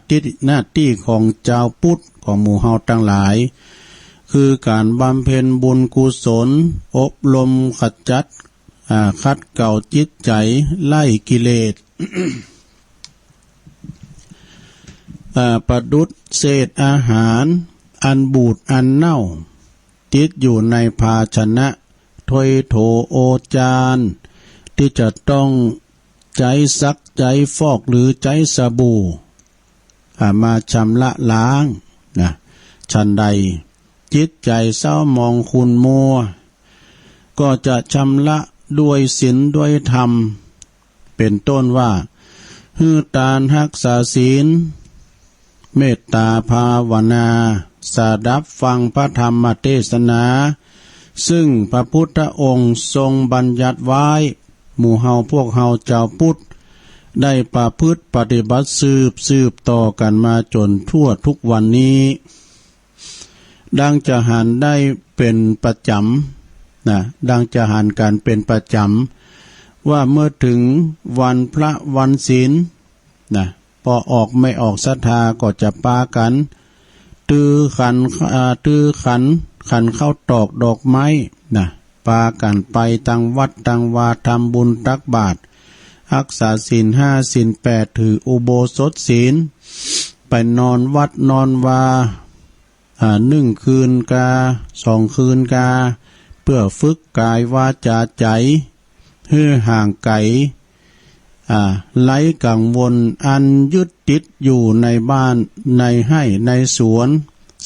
ที่ของเจ้าพุทธของหมู่เฮาทั้งหลายคือการบำเพ็ญบุญกุศลอบรมขจัดคัดเก่าจิตใจไล่กิเลส ประดุจเศษอาหารอันบูดอันเน่าติดอยู่ในภาชนะถ้วยโถโอจานที่จะต้องใจซักใจฟอกหรือใจสบู่มาชำระล้างนะฉันใดจิตใจเศร้ามองคุณมัวก็จะชำระด้วยศีลด้วยธรรมเป็นต้นว่าฮือตานรักษาศีลเมตตาภาวนาสดับฟังพระธรรมเทศนาซึ่งพระพุทธองค์ทรงบัญญัติไว้หมู่เฮาพวกเฮาเจ้าพุทธได้ประพฤติปฏิบัติสืบต่อกันมาจนทั่วทุกวันนี้ดังจะหันได้เป็นประจำนะดังจะหันการเป็นประจำว่าเมื่อถึงวันพระวันศีลนะพอออกไม่ออกศรัทธาก็จะปากันตื้อขันเข้าตอกดอกไม้นะปากันไปตั้งวัดตั้งวาทำบุญตักบาตรรักษาศีล5ศีล8ถืออุโบสถศีลไปนอนวัดนอนวา1 คืนกา2 คืนกาเพื่อฝึกกายวาจาใจให้ห่างไกลไร้กังวลอันยึด ติดอยู่ในบ้านในให้ในสวน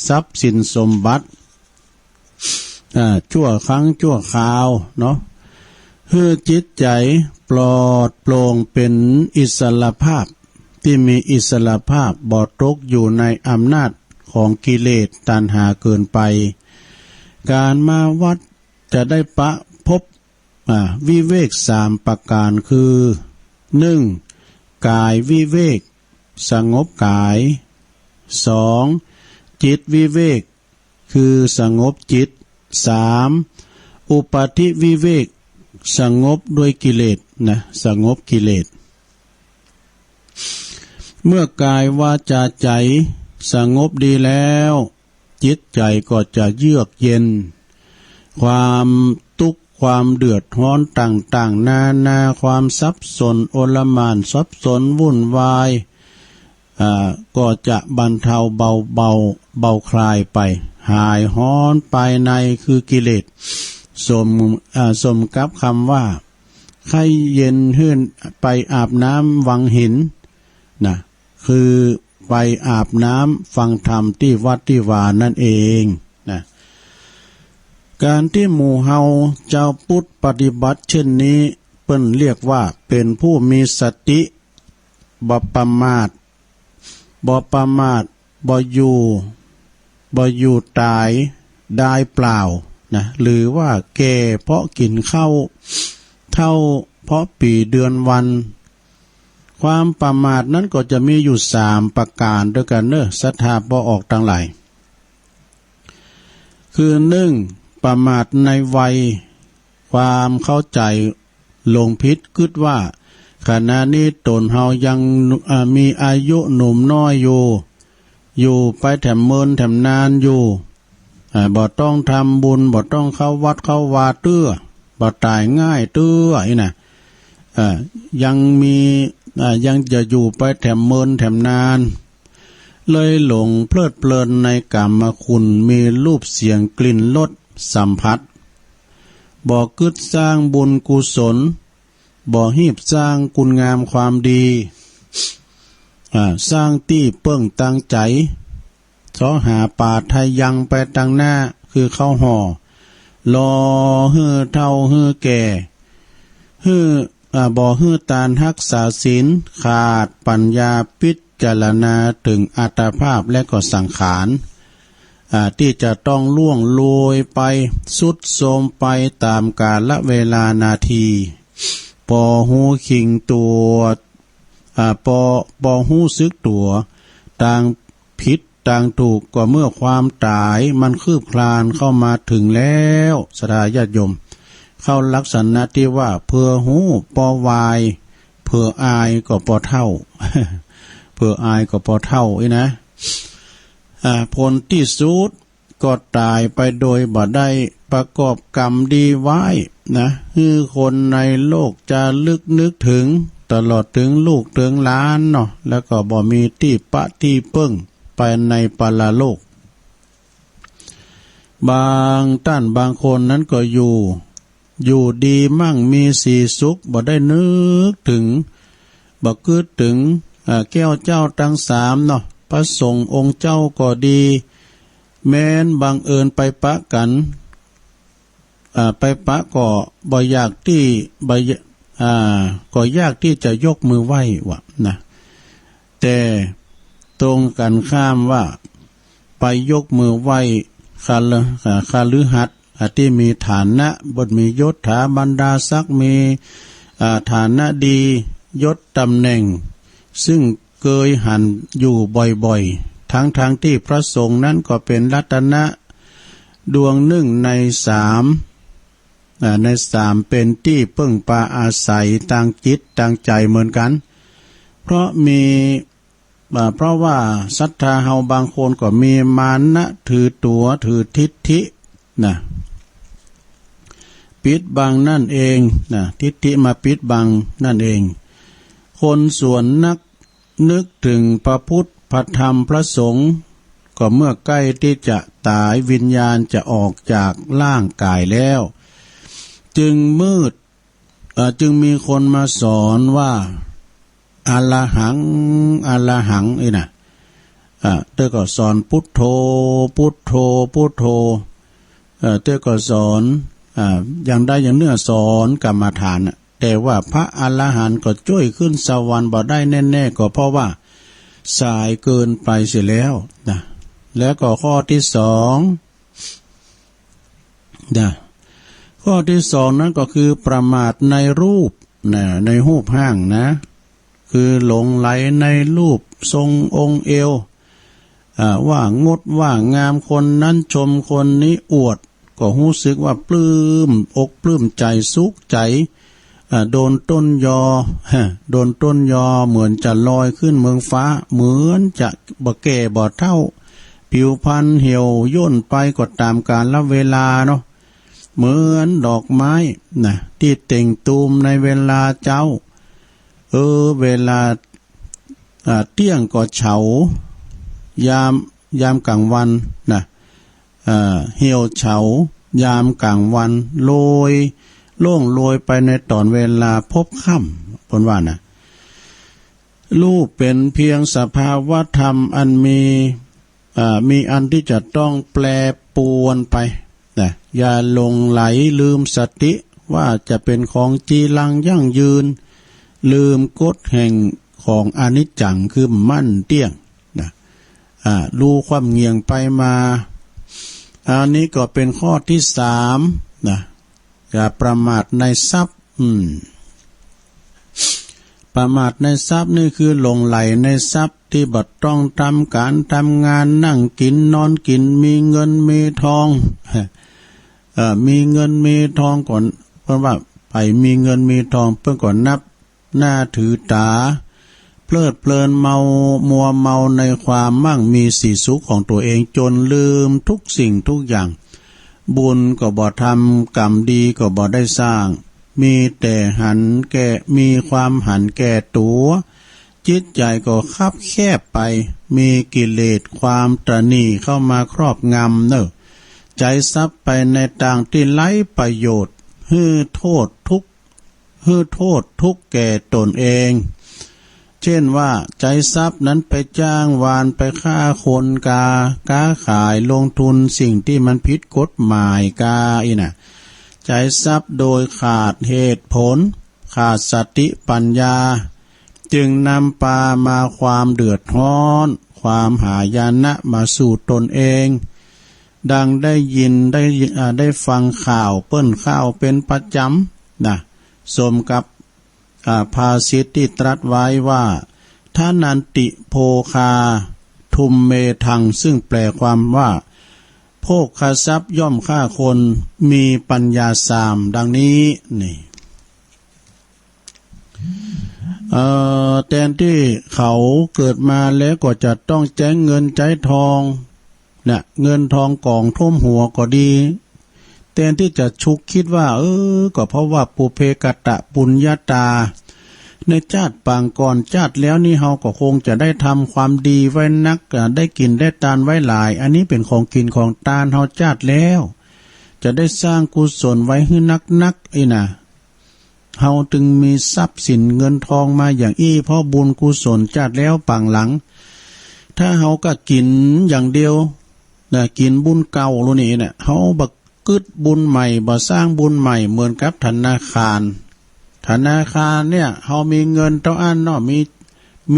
ทรัพย์สินสมบัติชั่วครั้งชั่วคราวเนาะเพื่อจิตใจปลอดโปร่งเป็นอิสระภาพที่มีอิสระภาพบ่ตกอยู่ในอำนาจของกิเลสตัณหาเกินไปการมาวัดจะได้พบวิเวก3ประการคือ 1. กายวิเวกสงบกาย 2. จิตวิเวกคือสงบจิต 3. อุปาทิวิเวกสงบด้วยกิเลสสงบกิเลสเมื่อกายวาจาใจสงบดีแล้วจิตใจก็จะเยือกเย็นความทุกข์ความเดือดร้อนต่างๆนาความสับสนโอลหม่านสับสนวุ่นวายก็จะบรรเทาเบาคลายไปหายฮ้อนภายในคือกิเลสสมกับคำว่าใครเย็นหื่นไปอาบน้ำวังหินคือไปอาบน้ำฟังธรรมที่วัดที่วานั่นเองการที่หมู่เฮาเจ้าพุทธปฏิบัติเช่นนี้เปิ้นเรียกว่าเป็นผู้มีสติบ่ประมาทบ่อยู่ตายได้เปล่าหรือว่าแก่เพราะกินข้าวเท่าเพราะปีเดือนวันความประมาทนั้นก็จะมีอยู่3ประการด้วยกันศรัทธาบ่ออกทั้งหลายคือ 1. ประมาทในวัยความเข้าใจหลงผิดคิดว่าขณะนี้ตนเฮายังมีอายุหนุ่มน้อยอยู่ไปแถมเมินแถมนานอยู่บ่ต้องทำบุญบ่ต้องเข้าวัดเข้าวาบ่ตายง่ายยังจะอยู่ไปแถมเมินแถมนานเลยหลงเพลิดเพลินในกามคุณมีรูปเสียงกลิ่นรสสัมผัสบ่กึศสร้างบุญกุศลบ่ฮีบสร้างคุณงามความดีสร้างที่เปิ้งตั้งใจซ้อหาป่าไทยยังไปตั้งหน้าคือเข้าห่อรอฮื้อเท่าฮื้อแก่ฮื้อบ่ฮื้อตานรักษาศีลขาดปัญญาพิจารณาถึงอัตภาพและก็สังขารที่จะต้องล่วงโรยไปสุดโทรมไปตามกาลเวลานาทีปอหูขิงตัวปอหูซึกตัวต่างผิดต่างถูกก็เมื่อความตายมันคืบคลานเข้ามาถึงแล้วศรัทธาญาติโยมเข้าลักษณะที่ว่าเพื่อหูปอวายเพื่ออายก็ปอเท่า เพื่ออายก็ปอเท่านะผลที่สุดก็ตายไปโดยบ่ได้ประกอบกรรมดีไว้คือคนในโลกจะลึกนึกถึงตลอดถึงลูกถึงหลานเนาะแล้วก็บ่มีที่ปะที่เปิ้งไปในปรโลกบางท่านบางคนนั้นก็อยู่ดีมั่งมีสีสุขบ่ได้นึกถึงบ่คิดถึงแก้วเจ้าทั้ง3เนาะพระสงฆ์องค์เจ้าก็ดีแม้นบังเอิญไปปะกันไปปะก็บ่อยากที่ก็ยากที่จะยกมือไหว้แต่ตรงกันข้ามว่าไปยกมือไหว้คาลือหัดที่มีฐานะบทมียศถาบรรดาศักดิ์มีฐานะดียศตำแหน่งซึ่งเคยหันอยู่บ่อยๆทั้งที่พระสงฆ์นั้นก็เป็นรัตนะดวง1 ใน 3เป็นที่พึ่งพาอาศัยทางจิตทางใจเหมือนกันเพราะว่าศรัทธาเฮาบางคนก็มีมานะถือตัวถือทิฏฐิปิดบังนั่นเองทิฏฐิมาปิดบังนั่นเองคนส่วนนักนึกถึงพระพุทธพระธรรมพระสงฆ์ก็เมื่อใกล้ที่จะตายวิญญาณจะออกจากร่างกายแล้วจึงมีคนมาสอนว่า อาลาหังอาลาหังไอ้น่ะเต้ก็สอนพุทโธพุทโธพุทโธเต้ก็สอนอย่างใดอย่างเนื้อสอนกรรมฐานแต่ว่าพระอรหันต์ก็จ้อยขึ้นสวรรค์บ่ได้แน่ๆก็เพราะว่าสายเกินไปเสียแล้วนะแล้วก็ข้อที่สองนะข้อที่สองนั้นก็คือประมาทในรูปนะในรูปร่างนะคือหลงไหลในรูปทรงองค์เอวว่างดว่างามคนนั้นชมคนนี้อวดก็รู้สึกว่าปลื้มอกปลื้มใจสุขใจโดนต้นยอโดนต้นยอเหมือนจะลอยขึ้นเมืองฟ้าเหมือนจะบ่แก่บ่เฒ่าผิวพรรณเหี่ยวย่นไปก็ตามกาลเวลาเนาะเหมือนดอกไม้นะที่เต่งตูมในเวลาเจ้าเวลาเที่ยงก็เฉายามกลางวันนะเหี่ยวเฉายามกลางวันโรยโล่งโรยไปในตอนเวลาพบค่ำผลว่านะรูปเป็นเพียงสภาวะธรรมอันมีอันที่จะต้องแปรปรวนไปนะอย่าหลงไหลลืมสติว่าจะเป็นของจีรังยั่งยืนลืมกฎแห่งของอนิจจังคือมั่นเที่ยงนะรู้ความเงียงไปมาอันนี้ก็เป็นข้อที่สามนะอย่าประมาทในทรัพย์ประมาทในทรัพย์นี่คือหลงไหลในทรัพย์ที่บัดต้องทำการทำงานนั่งกินนอนกินมีเงินมีทองมีเงินมีทองก่อนเพราะว่าไปมีเงินมีทองเพื่อก่อนนับหน้าถือตาเพลิดเพลินเมามัวเมาในความมั่งมีสีสุขของตัวเองจนลืมทุกสิ่งทุกอย่างบุญก็บ่ทำกรรมดีก็บ่ได้สร้างมีแต่มีความหันแก่ตัวจิตใจก็คับแคบไปมีกิเลสความตระหนี่เข้ามาครอบงำใจซับไปในทางที่ไร้ประโยชน์ฮือโทษทุกข์แก่ตนเองเช่นว่าใจทรัพย์นั้นไปจ้างวานไปฆ่าคนค้าขายลงทุนสิ่งที่มันผิดกฎหมายใจทรัพย์โดยขาดเหตุผลขาดสติปัญญาจึงนำพามาความเดือดร้อนความหายนะมาสู่ตนเองดังได้ยินได้ฟังข่าวเปิ้นข่าวเป็นประจำนะสมกับภาษิตที่ตรัสไว้ว่าท่านันติโภคาทุมเมทังซึ่งแปลความว่าโภคทรัพย์ย่อมฆ่าคนมีปัญญาสามดังนี้นี่แทนที่เขาเกิดมาแล้วก็จะต้องแจ้งเงินใจทองเนี่ยเงินทองกองท่วมหัวก็ดีแทนที่จะชุกคิดว่าก็เพราะว่าปุเพกตะปุญญาตาในชาติปางก่อนชาติแล้วนี่เฮาก็คงจะได้ทำความดีไว้นักได้กินได้ทานไว้หลายอันนี้เป็นของกินของทานเฮาชาติแล้วจะได้สร้างกุศลไว้ให้นักเฮาจึงมีทรัพย์สินเงินทองมาอย่างเพราะบุญกุศลชาติแล้วปางหลังถ้าเฮาก็กินอย่างเดียวกินบุญเก่าโลนี่เฮาบักกึดบุญใหม่บ่สร้างบุญใหม่เหมือนกับธนาคารเนี่ยเฮามีเงินเท่าอันเนาะมี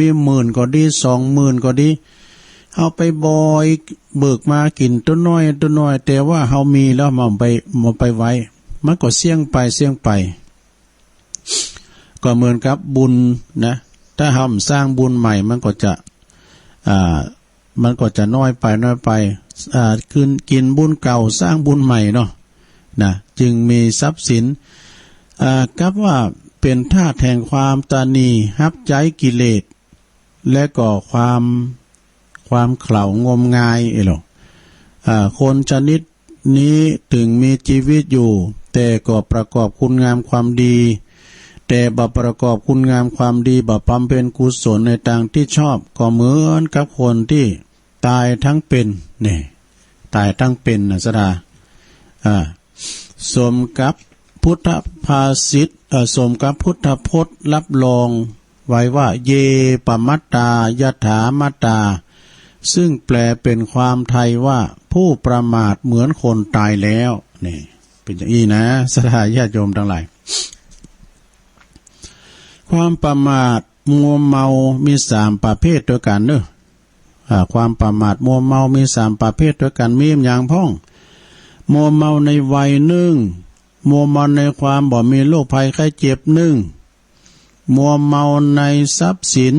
10,000ก็ดี20,000ก็ดีเฮาไปบอยเบิกมากินตัวน้อยแต่ว่าเฮามีแล้วมาไปไว้มันก็เสี่ยงไปก็เหมือนกับบุญนะถ้าเฮาสร้างบุญใหม่มันก็จะน้อยไปกินบุญเก่าสร้างบุญใหม่เนาะนะจึงมีทรัพย์สินกับว่าเป็นธาตุแห่งความตนีฮับใจกิเลสและก็ความเข่างมงายคนชนิดนี้ถึงมีชีวิตอยู่แต่ก็ประกอบคุณงามความดีแต่บ่ประกอบคุณงามความดีบ่บำเพ็ญกุศลในทางที่ชอบก็เหมือนกับคนที่ตายทั้งเป็นนี่ตายทั้งเป็นสดาสมกับพุทธภาษิตสมกับพุทธพจน์รับรอง ไว้ว่าเยปมัตตายถามัตตาซึ่งแปลเป็นความไทยว่าผู้ประมาทเหมือนคนตายแล้วนี่เป็นอย่างนี้นะศรัทธาญาติโยมทั้งหลายความประมาทมัวเมามี3ประเภทด้วยกันเนอะความประมาทมัวเมามี3ประเภทด้วยกันมีอย่างพ้องมัวเมาในวัย1มัวเมาในความบ่มีโรคภัยไข้เจ็บ1มัวเมาในทรัพย์สิน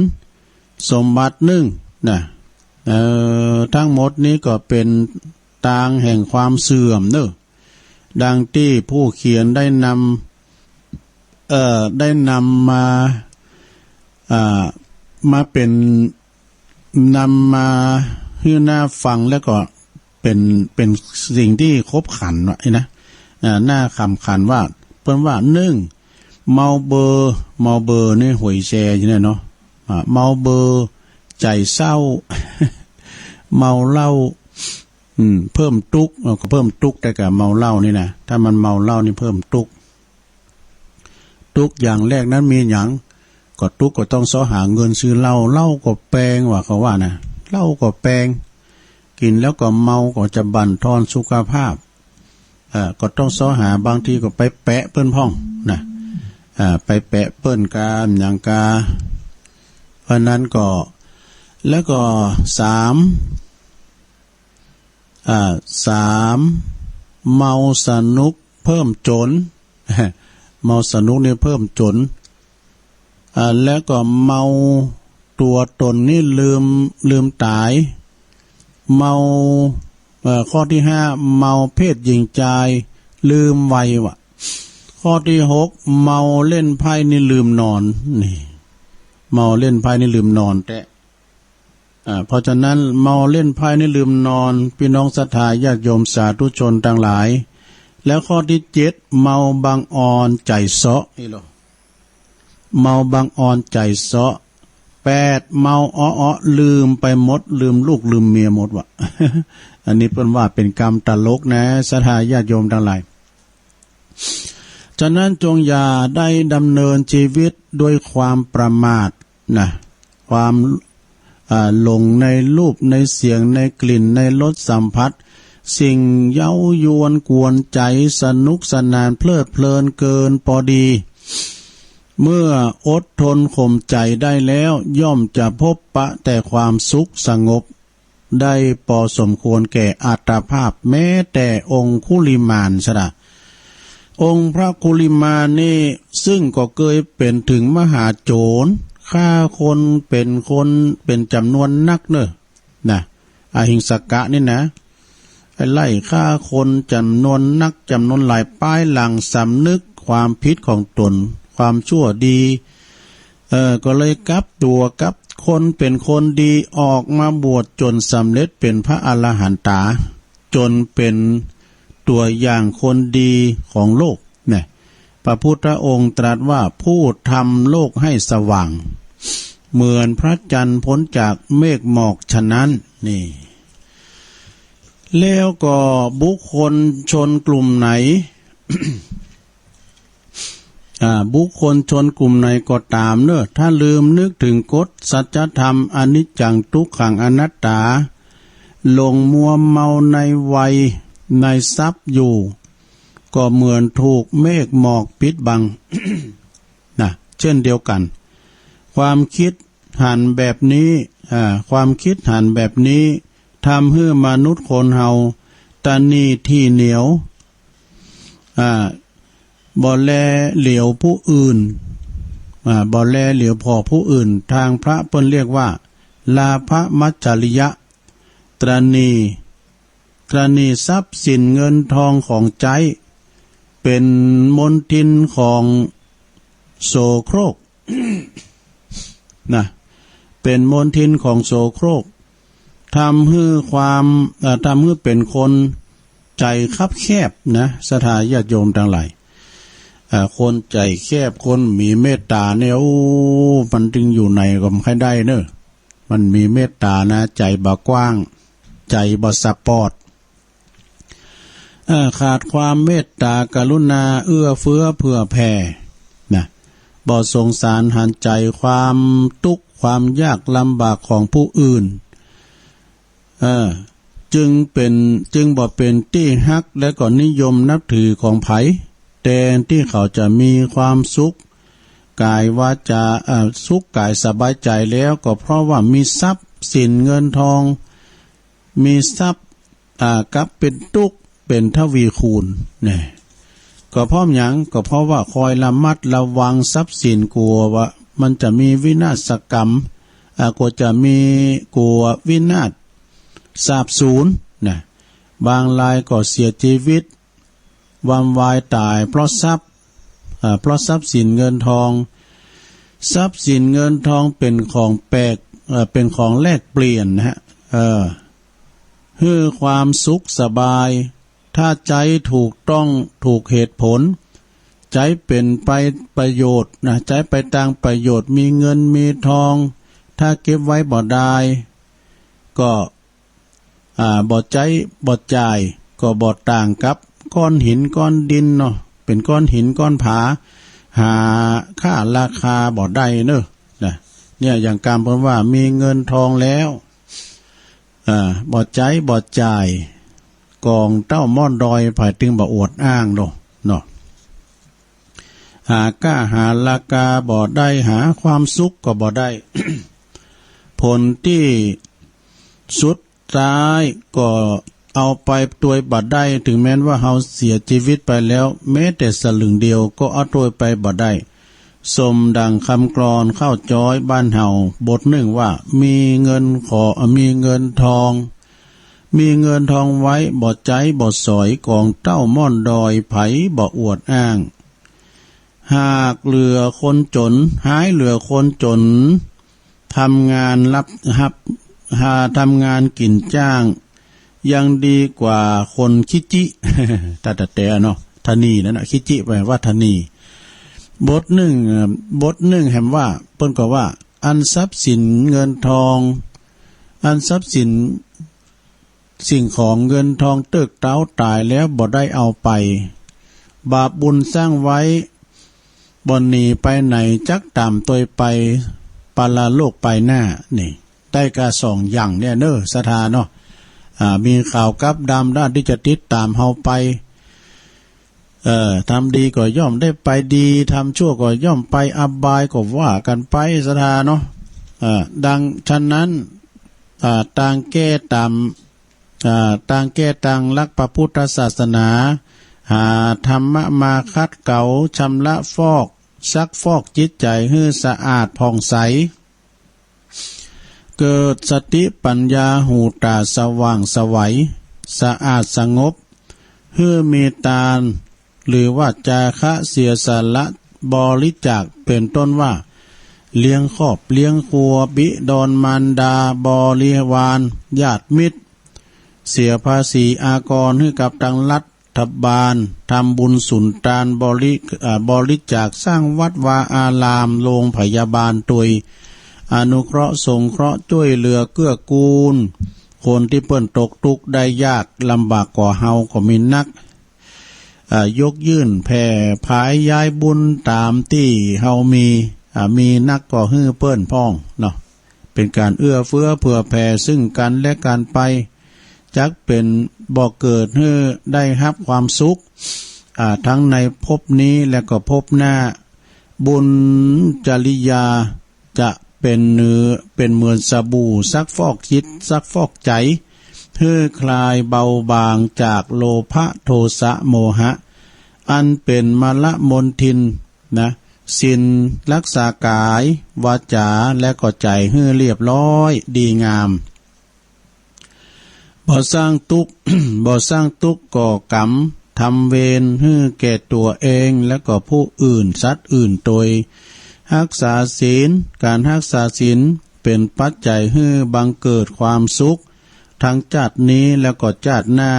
สมบัติ1นะทั้งหมดนี้ก็เป็นทางแห่งความเสื่อมเนอะดังที่ผู้เขียนได้นำมาเป็นนำมาให้หน้าฟังแล้วก็เป็นสิ่งที่ครบขันวะนะหน้าคำขันว่าเพิ่นว่าเมาเบอร์นี่หวยแชร์อยู่เนี่ยเนาะเมาเบอร์ใจเศร้า เมาเหล้าเพิ่มตุกก็เพิ่มตุกแต่กับเมาเหล้านี่นะถ้ามันเมาเหล้านี่เพิ่มตุกอย่างแรกนั้นมีอย่างก็ตุกก็ต้องหาเงินซื้อเหล้าก็แพงว่าเขาว่านะเหล้าก็แพงกินแล้วก็เมาก็จะบั่นทอนสุขภาพก็ต้องหาบางทีก็ไปแปะเปิ้นพ่องนะไปแปะเปิ้นการอย่างกาเพราะนั้นก็แล้วก็3เมาสนุกเพิ่มจน เมาสนุกนี่เพิ่มจนแล้วก็เมาตัวตนนี่ลืมตายเมาข้อที่5เมาเพศหญิงชายลืมวัยวะข้อที่6เมาเล่นไพ่นี่ลืมนอนนี่เมาเล่นไพ่นี่ลืมนอนแต่เพราะฉะนั้นเมาเล่นไพ่นี่ลืมนอนพี่น้องศรัทธาญาติโยมสาธุชนทั้งหลายแล้วข้อที่7เมาบังอ่อนใจเสาะนี่หรอเมาบังอ่อนใจเสาะ8เมาอ้อลืมไปหมดลืมลูกลืมเมียหมดวะ อันนี้เป็นว่าเป็นกรรมตลกนะศรัทธาญาติโยมทั้งหลายฉะนั้นจงอย่าได้ดำเนินชีวิตด้วยความประมาทนะความหลงในรูปในเสียงในกลิ่นในรสสัมผัสสิ่งเย้ายวนกวนใจสนุกสนานเพลิดเพลินเกินพอดีเมื่ออดทนข่มใจได้แล้วย่อมจะพบปะแต่ความสุขสงบได้พอสมควรแก่อัตภาพแม้แต่องค์คุลิมานซะนะองค์พระคุลิมานนี่ซึ่งก็เคยเป็นถึงมหาโจรฆ่าคนเป็นจำนวนนักเนอะนะอหิงสกะนี่นะไล่ฆ่าคนจำนวนนักจำนวนหลายป้ายหลังสำนึกความผิดของตนความชั่วดีก็เลยกลับตัวกับคนเป็นคนดีออกมาบวชจนสำเร็จเป็นพระอรหันตาจนเป็นตัวอย่างคนดีของโลกเนี่ยพระพุทธองค์ตรัสว่าผู้ทำโลกให้สว่างเหมือนพระจันทร์พ้นจากเมฆหมอกฉะนั้นนี่แล้วก็บุคคลชนกลุ่มไหน บุคคลชนกลุ่มไหนก็ตามเนอะถ้าลืมนึกถึงกฎสัจธรรมอนิจจังทุกขังอนัตตาหลงมัวเมาในวัยในทรัพย์อยู่ก็เหมือนถูกเมฆหมอกปิดบัง นะเช่นเดียวกันความคิดหันแบบนี้ความคิดหันแบบนี้ทำให้มนุษย์คนเฮาตานีที่เหนียวบ่แลเหลียวผู้อื่นบ่แลเหลียวพอผู้อื่นทางพระเพิ่นเรียกว่าลาภมัจจริยะตรณีทรัพย์สินเงินทองของใจเป็นมลทินของโสโครก นะเป็นมลทินของโสโครกทำให้เป็นคนใจคับแคบนะศรัทธาญาติโยมทั้งหลายคนใจแคบคนมีเมตตาเนี่ยมันจึงอยู่ในก็ไม่ได้เนอะมันมีเมตตานะใจบ่กว้างใจบ่สปอร์ตขาดความเมตตากรุณาเอื้อเฟื้อเผื่อแผ่นะ บ่สงสารหันใจความทุกข์ความยากลำบากของผู้อื่นจึงบ่เป็นที่ฮักและก็นิยมนับถือของไผแต่ที่เขาจะมีความสุขกายวาจาสุขกายสบายใจแล้วก็เพราะว่ามีทรัพย์สินเงินทองมีทรัพย์กับเป็นตุกเป็นทวีคูณเนี่ยก็เพราะหยังก็เพราะว่าคอยระมัดระวังทรัพย์สินกลัวว่ามันจะมีวินาศกรรมก็จะมีกลัววินาศสาบสูญนะบางรายก็เสียชีวิตวันวายตายเพราะทรัพย์สินเงินทองทรัพย์สินเงินทองเป็นของแปลกเป็นของแลกเปลี่ยนนะฮะให้ความสุขสบายถ้าใจถูกต้องถูกเหตุผลใจเป็นไปประโยชน์นะใจไปตามประโยชน์มีเงินมีทองถ้าเก็บไว้บ่ได้ก็บ่ใจบ่จ่ายก็บ่ต่างกับก้อนหินก้อนดินเนาะเป็นก้อนหินก้อนผาหาค่าราคาบ่ได้เนอะเนี่ยอย่างการเพิ่นว่ามีเงินทองแล้วบ่ใจบ่จ่ายกองเต้าม่อนดอยไผตึงบ่อวดอ้างเนาะหาค่าหาราคาบ่ได้หาความสุขก็บ่ได้ ผลที่สุดท้ายก็เอาไปตัวบัดได้ถึงแม้ว่าเฮาเสียชีวิตไปแล้วแม้แต่สลึงเดียวก็เอาตัวไปบัดได้สมดังคำกลอนเข้าจ้อยบ้านเฮาบทหนึ่งว่ามีเงินทองไว้บ่ใจบ่สอยกองเต้าม่อนดอยไผบ่อวดอ้างหากเหลือคนจนหายเหลือคนจนทำงานทำงานกินจ้างยังดีกว่าคนคิจิ แต่เนาะทนีนั่นน่ะคิจิแปลว่าทนีบทหนึ่งแห่งว่าเปิ้นก็ว่าอันทรัพย์สินเงินทองอันทรัพย์สินสิ่งของเงินทองตึกเต้าตายแล้วบ่ได้เอาไปบาปบุญสร้างไว้บ่หนีไปไหนจักตามตัวไปปาลาโลกไปหน้านี่ได้กะ2อย่างเนี่ยเด้อศรัทธาเนาะมีข่าวกับดำด้านที่จะติดตามเฮาไปทำดีก็ย่อมได้ไปดีทำชั่วก็ย่อมไปอบายก็ว่ากันไปศรัทธาเนาะดังฉะนั้นต่างแก้ต่างรักพระพุทธศาสนาหาธรรมะมาคัดเก่าชำระซักฟอกจิตใจให้สะอาดผ่องใสเกิดสติปัญญาหูตาสว่างสวัยสะอาดสงบเพื่อมีตาหรือว่าจาคะเสียสละบริจาคเป็นต้นว่าเลี้ยงครอบเลี้ยงครัวบิดอนมารดาบริวารญาติมิตรเสียภาษีอากรให้กับทางรัฐบาลทำบุญสุนทานบริจาคสร้างวัดวาอารามโรงพยาบาลตุยอนุเคราะห์สงเคราะห์ช่วยเหลือเกื้อกูลคนที่เปิ้นตกทุกข์ได้ยากลำบากกว่าเฮาก็มีนักยกยื่นแผ่พายย้ายบุญตามที่เฮามีนักก็ฮื้อเปิ้นพ้องเนาะเป็นการเอื้อเฟื้อเผื่อแผ่ซึ่งกันและกันไปจักเป็นบ่เกิดให้ได้รับความสุขทั้งในภพนี้และก็ภพหน้าบุญจริยาจะเป็นเหมือนสบู่ซักฟอกจิตซักฟอกใจเพื่อคลายเบาบางจากโลภะโทสะโมหะอันเป็นมลมนทินนะศีลรักษากายวาจาและก็ใจให้เรียบร้อยดีงามบ่สร้างทุกข์ บ่สร้างทุกข์ก่อกรรมทำเวรให้แก่ตัวเองและก็ผู้อื่นสัตว์อื่นโดยรักษาศีลการรักษาศีลเป็นปัจจัยให้บังเกิดความสุขทั้งชาตินี้แล้วก็ชาติหน้า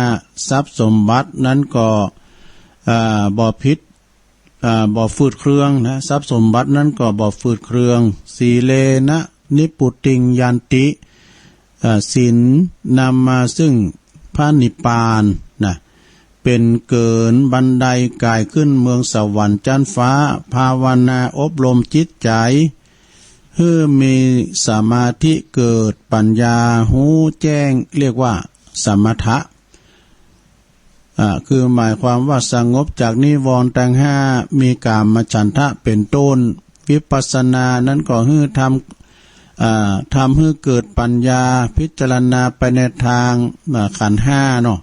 ทรัพย์สมบัตินั้นก็บ่ผิดบ่ฝืดเครื่องนะทรัพย์สมบัตินั้นก็บ่ฝืดเครื่องสีเลนะนิปุติงยันติศีลนำมาซึ่งพระนิพพานนะเ เป็นเกินบันไดกายขึ้นเมืองสวรรค์จันฟ้าภาวนาอบรมจิตใจเพื่อมีสมาธิเกิดปัญญาหูแจ้งเรียกว่าสมถะคือหมายความว่าสงบจากนิวรณ์ทั้งห้ามีกามฉันทะเป็นต้นวิปัสสนานั้นก็คือทำให้เกิดปัญญาพิจารณาไปในทางขันธ์ห้าเนาะ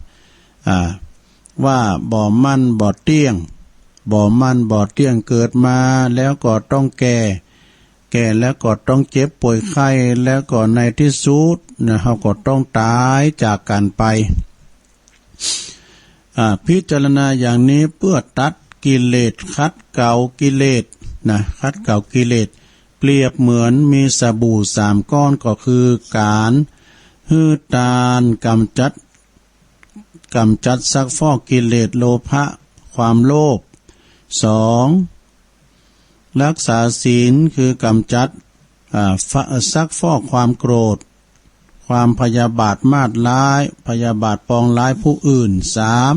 ว่าบ่มั่นบ่เที่ยงเกิดมาแล้วก็ต้องแก่แล้วก็ต้องเจ็บป่วยไข้แล้วก็ในที่สุดเขาก็ต้องตายจากกันไปพิจารณาอย่างนี้เพื่อตัดกิเลสคัดเก่ากิเลสเปรียบเหมือนมีสบู่3 ก้อนก็คือการหื้อตานกำจัดซักฟอกกิเลสโลภะความโลภ2รักษาศีลคือกำจัดซักฟอกความโกรธความพยาบาทมาดร้ายพยาบาทปองร้ายผู้อื่น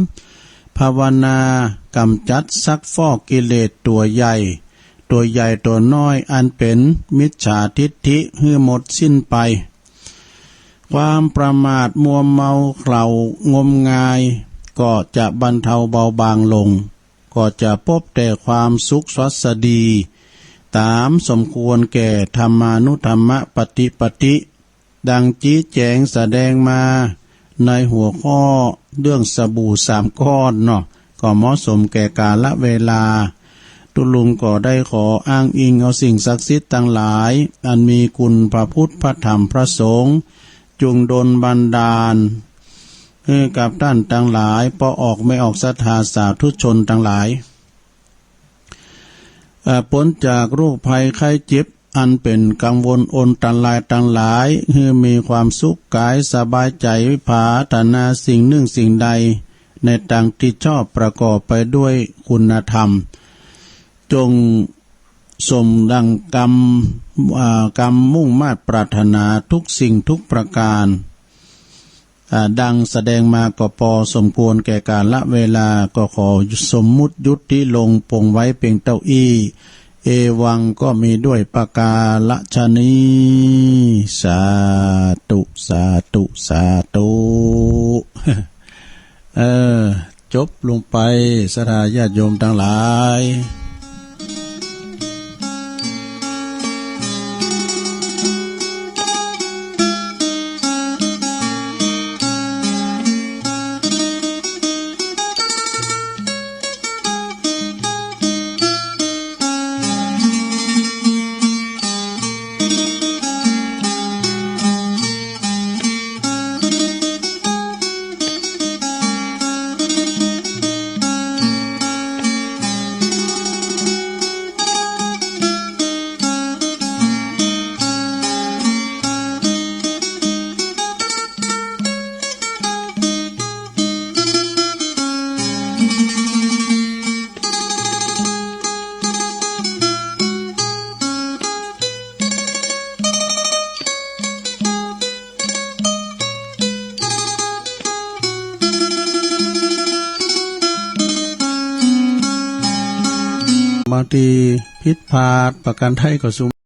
3ภาวนากำจัดซักฟอกกิเลสตัวใหญ่ตัวน้อยอันเป็นมิจฉาทิฏฐิให้หมดสิ้นไปความประมาทมัวเมาเขลางมงายก็จะบรรเทาเบาบางลงก็จะพบแต่ความสุขสวัสดีตามสมควรแก่ธรรมานุธรรมปฏิดังชี้แจงแสดงมาในหัวข้อเรื่องสบู่3 ก้อนเนาะก็เหมาะสมแก่กาลเวลาตุลุงก็ได้ขออ้างอิงเอาสิ่งศักดิ์สิทธิ์ทั้งหลายอันมีคุณพระพุทธพระธรรมพระสงฆ์จงดลบันดาลให้กับท่านทั้งหลายพอออกไม่ออกศรัทธาสาธุชนทั้งหลายพ้นจากโรคภัยไข้เจ็บอันเป็นกังวลอนตันลายทั้งหลายให้มีความสุขกายสบายใจวิภาธนาสิ่งหนึ่งสิ่งใดในทางที่ชอบประกอบไปด้วยคุณธรรมจงสมดังกรรมมุ่งมาตรปรารถนาทุกสิ่งทุกประการดังแสดงมาก็พอสมควรแก่กาลเวลาก็ขอสมมุติยุติลงปงไว้เพียงเต้าอี้เอวังก็มีด้วยประกาศนี้สาธุจบลงไปศรัทธาญาติโยมทั้งหลายบางทีผิดพลาดประกันไทยก็สู